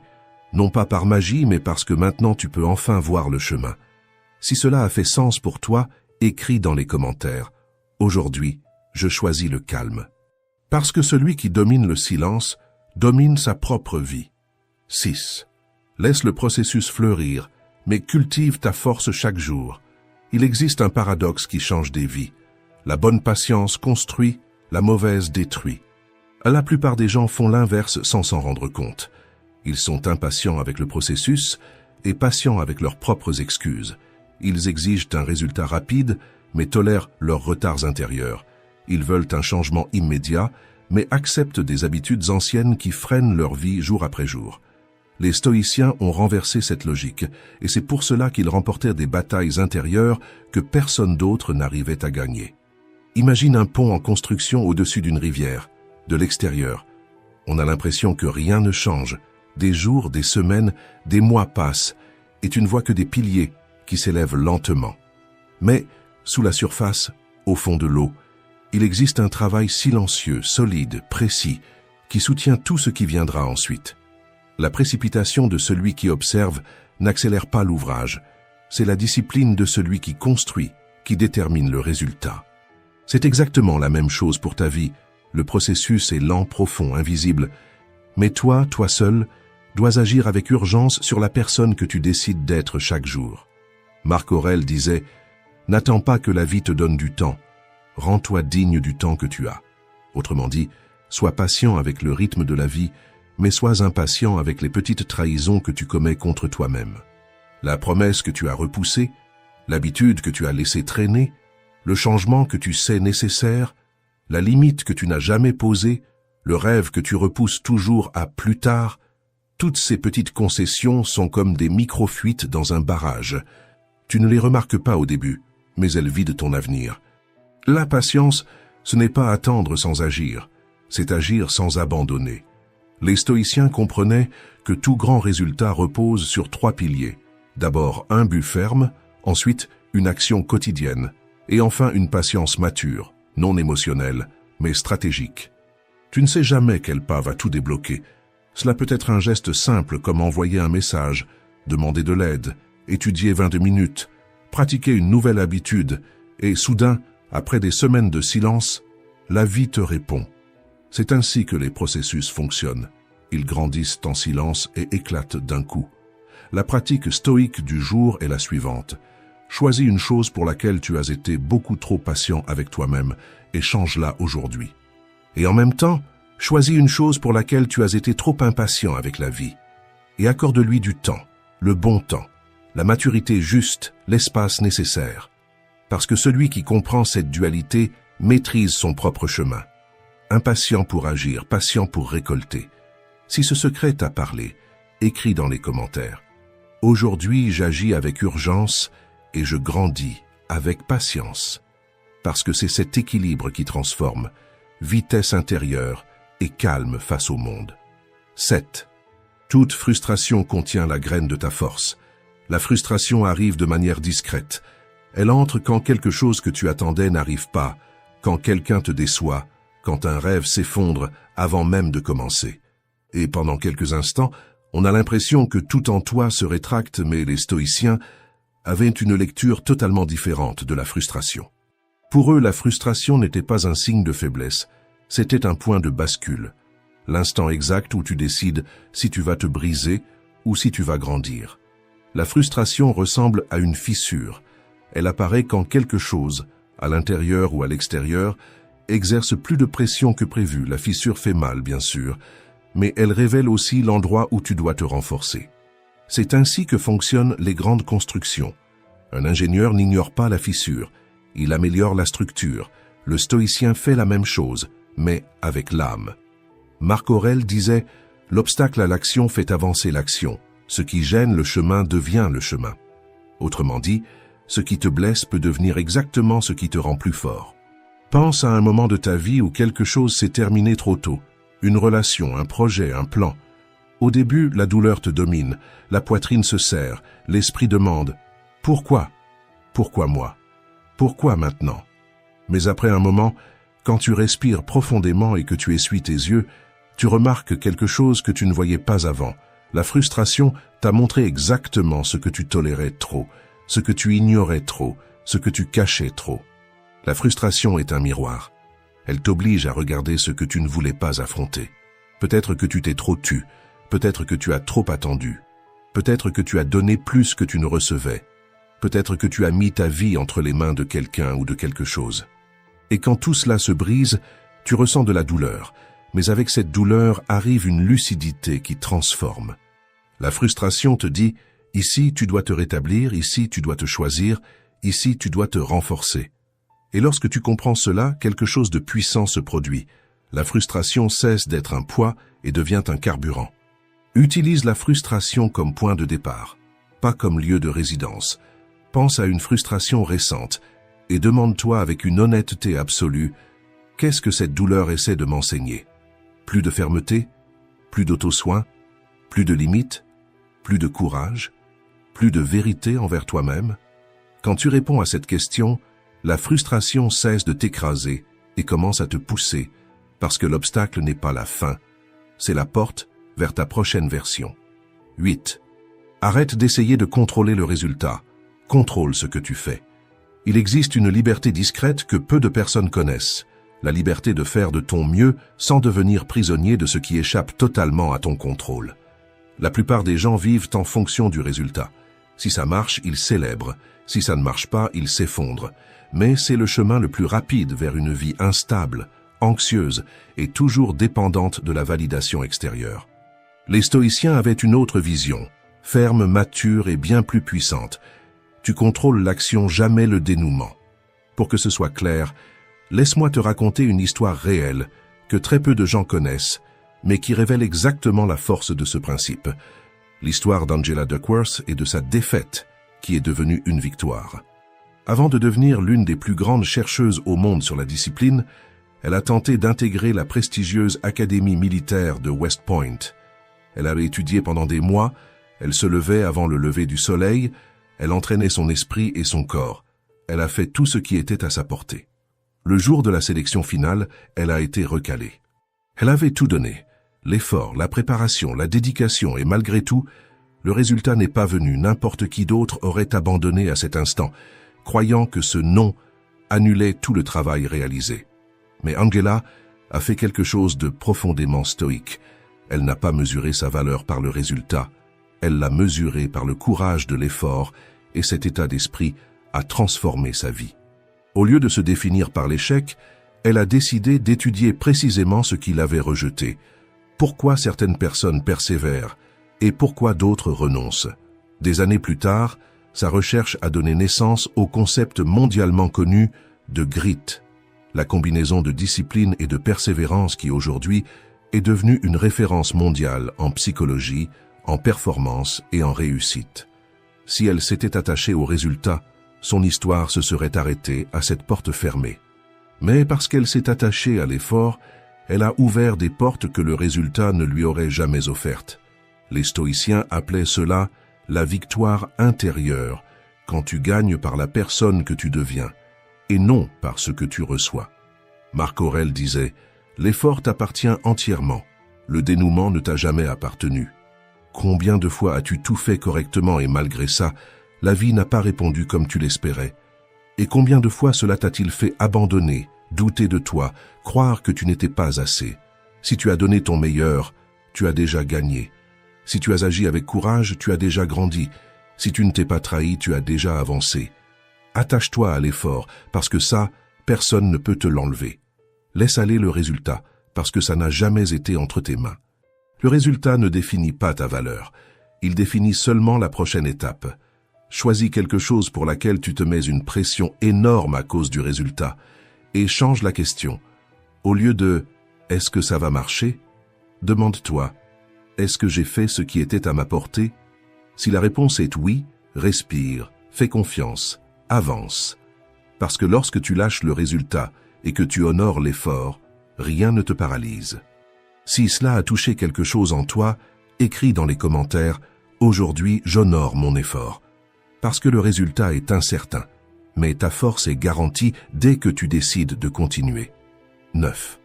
Non pas par magie, mais parce que maintenant tu peux enfin voir le chemin. Si cela a fait sens pour toi, écris dans les commentaires. Aujourd'hui, je choisis le calme. Parce que celui qui domine le silence domine sa propre vie. 6. Laisse le processus fleurir, mais cultive ta force chaque jour. Il existe un paradoxe qui change des vies. La bonne patience construit, la mauvaise détruit. La plupart des gens font l'inverse sans s'en rendre compte. Ils sont impatients avec le processus et patients avec leurs propres excuses. Ils exigent un résultat rapide, mais tolèrent leurs retards intérieurs. Ils veulent un changement immédiat, mais acceptent des habitudes anciennes qui freinent leur vie jour après jour. Les stoïciens ont renversé cette logique, et c'est pour cela qu'ils remportèrent des batailles intérieures que personne d'autre n'arrivait à gagner. Imagine un pont en construction au-dessus d'une rivière. De l'extérieur, on a l'impression que rien ne change. Des jours, des semaines, des mois passent, et tu ne vois que des piliers qui s'élèvent lentement. Mais, sous la surface, au fond de l'eau, il existe un travail silencieux, solide, précis, qui soutient tout ce qui viendra ensuite. La précipitation de celui qui observe n'accélère pas l'ouvrage. C'est la discipline de celui qui construit qui détermine le résultat. C'est exactement la même chose pour ta vie. Le processus est lent, profond, invisible. Mais toi seul, dois agir avec urgence sur la personne que tu décides d'être chaque jour. Marc Aurèle disait « N'attends pas que la vie te donne du temps. Rends-toi digne du temps que tu as. » Autrement dit, sois patient avec le rythme de la vie, mais sois impatient avec les petites trahisons que tu commets contre toi-même. La promesse que tu as repoussée, l'habitude que tu as laissée traîner, le changement que tu sais nécessaire, la limite que tu n'as jamais posée, le rêve que tu repousses toujours à plus tard, toutes ces petites concessions sont comme des micro-fuites dans un barrage. Tu ne les remarques pas au début, mais elles vident ton avenir. L'impatience, ce n'est pas attendre sans agir, c'est agir sans abandonner. Les stoïciens comprenaient que tout grand résultat repose sur 3 piliers. D'abord un but ferme, ensuite une action quotidienne, et enfin une patience mature, non émotionnelle, mais stratégique. Tu ne sais jamais quel pas va tout débloquer. Cela peut être un geste simple comme envoyer un message, demander de l'aide, étudier 22 minutes, pratiquer une nouvelle habitude, et soudain, après des semaines de silence, la vie te répond. C'est ainsi que les processus fonctionnent. Ils grandissent en silence et éclatent d'un coup. La pratique stoïque du jour est la suivante. Choisis une chose pour laquelle tu as été beaucoup trop patient avec toi-même et change-la aujourd'hui. Et en même temps, choisis une chose pour laquelle tu as été trop impatient avec la vie. Et accorde-lui du temps, le bon temps, la maturité juste, l'espace nécessaire. Parce que celui qui comprend cette dualité maîtrise son propre chemin. Impatient pour agir, patient pour récolter. Si ce secret t'a parlé, écris dans les commentaires. Aujourd'hui, j'agis avec urgence et je grandis avec patience. Parce que c'est cet équilibre qui transforme, vitesse intérieure et calme face au monde. 7. Toute frustration contient la graine de ta force. La frustration arrive de manière discrète. Elle entre quand quelque chose que tu attendais n'arrive pas, quand quelqu'un te déçoit, quand un rêve s'effondre avant même de commencer. Et pendant quelques instants, on a l'impression que tout en toi se rétracte, mais les stoïciens avaient une lecture totalement différente de la frustration. Pour eux, la frustration n'était pas un signe de faiblesse, c'était un point de bascule, l'instant exact où tu décides si tu vas te briser ou si tu vas grandir. La frustration ressemble à une fissure. Elle apparaît quand quelque chose, à l'intérieur ou à l'extérieur, exerce plus de pression que prévu. La fissure fait mal, bien sûr, mais elle révèle aussi l'endroit où tu dois te renforcer. C'est ainsi que fonctionnent les grandes constructions. Un ingénieur n'ignore pas la fissure, il améliore la structure. Le stoïcien fait la même chose, mais avec l'âme. Marc Aurèle disait « L'obstacle à l'action fait avancer l'action. Ce qui gêne le chemin devient le chemin. » Autrement dit, ce qui te blesse peut devenir exactement ce qui te rend plus fort. Pense à un moment de ta vie où quelque chose s'est terminé trop tôt. Une relation, un projet, un plan. Au début, la douleur te domine, la poitrine se serre, l'esprit demande « Pourquoi ? Pourquoi moi ? Pourquoi maintenant ?» Mais après un moment, quand tu respires profondément et que tu essuies tes yeux, tu remarques quelque chose que tu ne voyais pas avant. La frustration t'a montré exactement ce que tu tolérais trop, ce que tu ignorais trop, ce que tu cachais trop. La frustration est un miroir. Elle t'oblige à regarder ce que tu ne voulais pas affronter. Peut-être que tu t'es trop tu, peut-être que tu as trop attendu, peut-être que tu as donné plus que tu ne recevais, peut-être que tu as mis ta vie entre les mains de quelqu'un ou de quelque chose. Et quand tout cela se brise, tu ressens de la douleur, mais avec cette douleur arrive une lucidité qui transforme. La frustration te dit « Ici, tu dois te rétablir, ici, tu dois te choisir, ici, tu dois te renforcer. » Et lorsque tu comprends cela, quelque chose de puissant se produit. La frustration cesse d'être un poids et devient un carburant. Utilise la frustration comme point de départ, pas comme lieu de résidence. Pense à une frustration récente et demande-toi avec une honnêteté absolue, qu'est-ce que cette douleur essaie de m'enseigner? Plus de fermeté? Plus d'auto-soin? Plus de limites? Plus de courage? Plus de vérité envers toi-même? Quand tu réponds à cette question, la frustration cesse de t'écraser et commence à te pousser, parce que l'obstacle n'est pas la fin, c'est la porte vers ta prochaine version. 8. Arrête d'essayer de contrôler le résultat. Contrôle ce que tu fais. Il existe une liberté discrète que peu de personnes connaissent, la liberté de faire de ton mieux sans devenir prisonnier de ce qui échappe totalement à ton contrôle. La plupart des gens vivent en fonction du résultat. Si ça marche, ils célèbrent. Si ça ne marche pas, ils s'effondrent. Mais c'est le chemin le plus rapide vers une vie instable, anxieuse et toujours dépendante de la validation extérieure. Les stoïciens avaient une autre vision, ferme, mature et bien plus puissante. Tu contrôles l'action, jamais le dénouement. Pour que ce soit clair, laisse-moi te raconter une histoire réelle que très peu de gens connaissent, mais qui révèle exactement la force de ce principe. L'histoire d'Angela Duckworth et de sa défaite, qui est devenue une victoire. Avant de devenir l'une des plus grandes chercheuses au monde sur la discipline, elle a tenté d'intégrer la prestigieuse académie militaire de West Point. Elle avait étudié pendant des mois, elle se levait avant le lever du soleil, elle entraînait son esprit et son corps. Elle a fait tout ce qui était à sa portée. Le jour de la sélection finale, elle a été recalée. Elle avait tout donné, l'effort, la préparation, la dédication, et malgré tout, le résultat n'est pas venu. N'importe qui d'autre aurait abandonné à cet instant, croyant que ce non annulait tout le travail réalisé. Mais Angela a fait quelque chose de profondément stoïque. Elle n'a pas mesuré sa valeur par le résultat, elle l'a mesuré par le courage de l'effort, et cet état d'esprit a transformé sa vie. Au lieu de se définir par l'échec, elle a décidé d'étudier précisément ce qu'il avait rejeté. Pourquoi certaines personnes persévèrent et pourquoi d'autres renoncent. Des années plus tard, sa recherche a donné naissance au concept mondialement connu de grit, la combinaison de discipline et de persévérance qui aujourd'hui est devenue une référence mondiale en psychologie, en performance et en réussite. Si elle s'était attachée au résultat, son histoire se serait arrêtée à cette porte fermée. Mais parce qu'elle s'est attachée à l'effort, elle a ouvert des portes que le résultat ne lui aurait jamais offertes. Les stoïciens appelaient cela la victoire intérieure, quand tu gagnes par la personne que tu deviens, et non par ce que tu reçois. Marc Aurèle disait « L'effort t'appartient entièrement, le dénouement ne t'a jamais appartenu. » Combien de fois as-tu tout fait correctement et malgré ça, la vie n'a pas répondu comme tu l'espérais? Et combien de fois cela t'a-t-il fait abandonner, douter de toi, croire que tu n'étais pas assez? Si tu as donné ton meilleur, tu as déjà gagné. Si tu as agi avec courage, tu as déjà grandi. Si tu ne t'es pas trahi, tu as déjà avancé. Attache-toi à l'effort, parce que ça, personne ne peut te l'enlever. Laisse aller le résultat, parce que ça n'a jamais été entre tes mains. Le résultat ne définit pas ta valeur. Il définit seulement la prochaine étape. Choisis quelque chose pour laquelle tu te mets une pression énorme à cause du résultat et change la question. Au lieu de « Est-ce que ça va marcher ?», demande-toi « Est-ce que j'ai fait ce qui était à ma portée ?» Si la réponse est oui, respire, fais confiance, avance. Parce que lorsque tu lâches le résultat et que tu honores l'effort, rien ne te paralyse. Si cela a touché quelque chose en toi, écris dans les commentaires « Aujourd'hui, j'honore mon effort ». Parce que le résultat est incertain, mais ta force est garantie dès que tu décides de continuer. 9.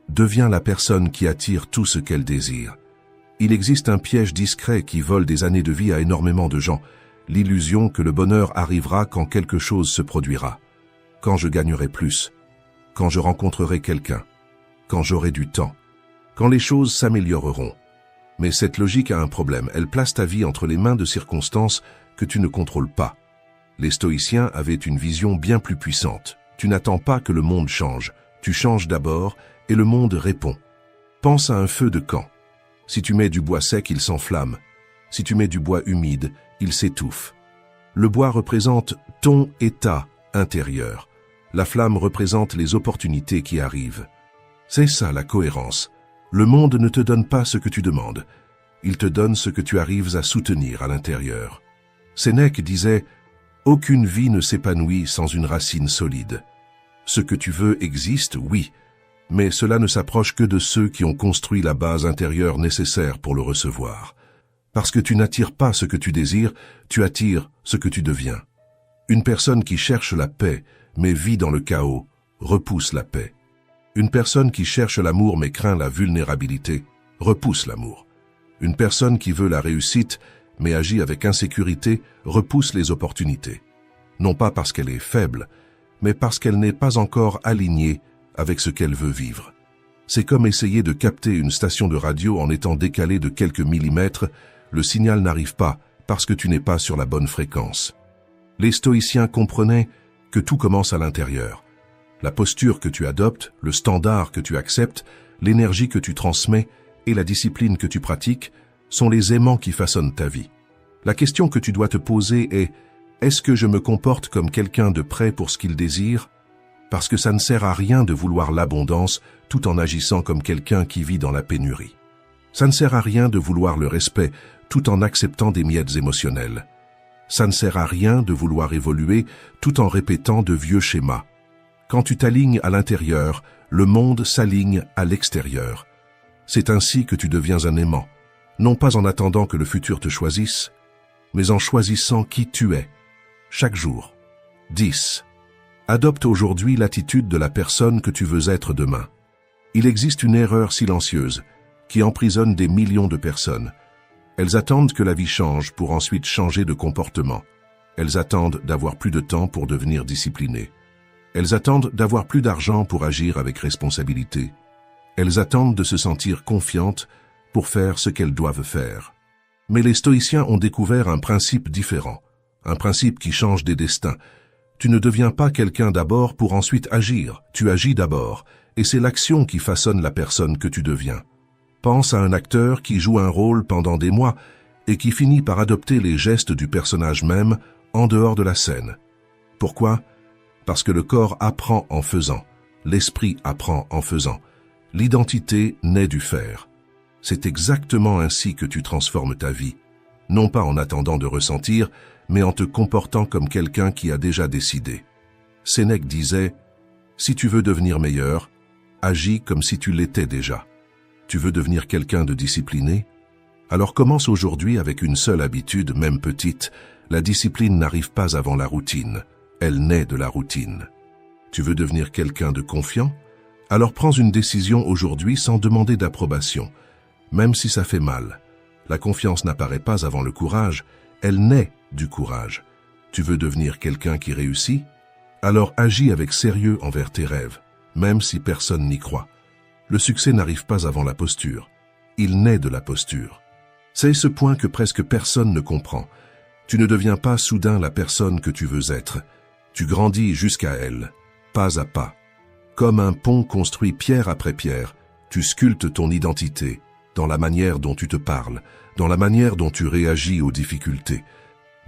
Deviens la personne qui attire tout ce qu'elle désire. Il existe un piège discret qui vole des années de vie à énormément de gens, l'illusion que le bonheur arrivera quand quelque chose se produira, quand je gagnerai plus, quand je rencontrerai quelqu'un, quand j'aurai du temps, quand les choses s'amélioreront. Mais cette logique a un problème, elle place ta vie entre les mains de circonstances que tu ne contrôles pas. Les stoïciens avaient une vision bien plus puissante. Tu n'attends pas que le monde change, tu changes d'abord et le monde répond. Pense à un feu de camp. Si tu mets du bois sec, il s'enflamme. Si tu mets du bois humide, il s'étouffe. Le bois représente ton état intérieur. La flamme représente les opportunités qui arrivent. C'est ça la cohérence. Le monde ne te donne pas ce que tu demandes. Il te donne ce que tu arrives à soutenir à l'intérieur. Sénèque disait « Aucune vie ne s'épanouit sans une racine solide. Ce que tu veux existe, oui, mais cela ne s'approche que de ceux qui ont construit la base intérieure nécessaire pour le recevoir. Parce que tu n'attires pas ce que tu désires, tu attires ce que tu deviens. Une personne qui cherche la paix, mais vit dans le chaos, repousse la paix. Une personne qui cherche l'amour mais craint la vulnérabilité, repousse l'amour. Une personne qui veut la réussite, mais agit avec insécurité, repousse les opportunités. Non pas parce qu'elle est faible, mais parce qu'elle n'est pas encore alignée avec ce qu'elle veut vivre. C'est comme essayer de capter une station de radio en étant décalé de quelques millimètres, le signal n'arrive pas parce que tu n'es pas sur la bonne fréquence. Les stoïciens comprenaient que tout commence à l'intérieur. La posture que tu adoptes, le standard que tu acceptes, l'énergie que tu transmets et la discipline que tu pratiques sont les aimants qui façonnent ta vie. La question que tu dois te poser est « Est-ce que je me comporte comme quelqu'un de prêt pour ce qu'il désire ?» Parce que ça ne sert à rien de vouloir l'abondance tout en agissant comme quelqu'un qui vit dans la pénurie. Ça ne sert à rien de vouloir le respect tout en acceptant des miettes émotionnelles. Ça ne sert à rien de vouloir évoluer tout en répétant de vieux schémas. Quand tu t'alignes à l'intérieur, le monde s'aligne à l'extérieur. C'est ainsi que tu deviens un aimant, non pas en attendant que le futur te choisisse, mais en choisissant qui tu es, chaque jour. 10. Adopte aujourd'hui l'attitude de la personne que tu veux être demain. Il existe une erreur silencieuse qui emprisonne des millions de personnes. Elles attendent que la vie change pour ensuite changer de comportement. Elles attendent d'avoir plus de temps pour devenir disciplinées. Elles attendent d'avoir plus d'argent pour agir avec responsabilité. Elles attendent de se sentir confiantes pour faire ce qu'elles doivent faire. Mais les stoïciens ont découvert un principe différent, un principe qui change des destins. Tu ne deviens pas quelqu'un d'abord pour ensuite agir, tu agis d'abord, et c'est l'action qui façonne la personne que tu deviens. Pense à un acteur qui joue un rôle pendant des mois et qui finit par adopter les gestes du personnage même en dehors de la scène. Pourquoi ? Parce que le corps apprend en faisant, l'esprit apprend en faisant. L'identité naît du faire. C'est exactement ainsi que tu transformes ta vie, non pas en attendant de ressentir, mais en te comportant comme quelqu'un qui a déjà décidé. Sénèque disait « Si tu veux devenir meilleur, agis comme si tu l'étais déjà. Tu veux devenir quelqu'un de discipliné? Alors commence aujourd'hui avec une seule habitude, même petite. La discipline n'arrive pas avant la routine, elle naît de la routine. Tu veux devenir quelqu'un de confiant? Alors prends une décision aujourd'hui sans demander d'approbation, même si ça fait mal. La confiance n'apparaît pas avant le courage, elle naît du courage. Tu veux devenir quelqu'un qui réussit? Alors agis avec sérieux envers tes rêves, même si personne n'y croit. Le succès n'arrive pas avant la posture, il naît de la posture. C'est ce point que presque personne ne comprend. Tu ne deviens pas soudain la personne que tu veux être. Tu grandis jusqu'à elle, pas à pas. Comme un pont construit pierre après pierre, tu sculptes ton identité dans la manière dont tu te parles, dans la manière dont tu réagis aux difficultés,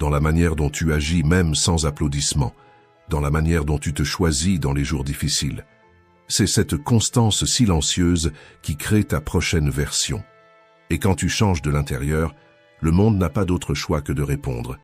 dans la manière dont tu agis même sans applaudissements, dans la manière dont tu te choisis dans les jours difficiles. C'est cette constance silencieuse qui crée ta prochaine version. Et quand tu changes de l'intérieur, le monde n'a pas d'autre choix que de répondre.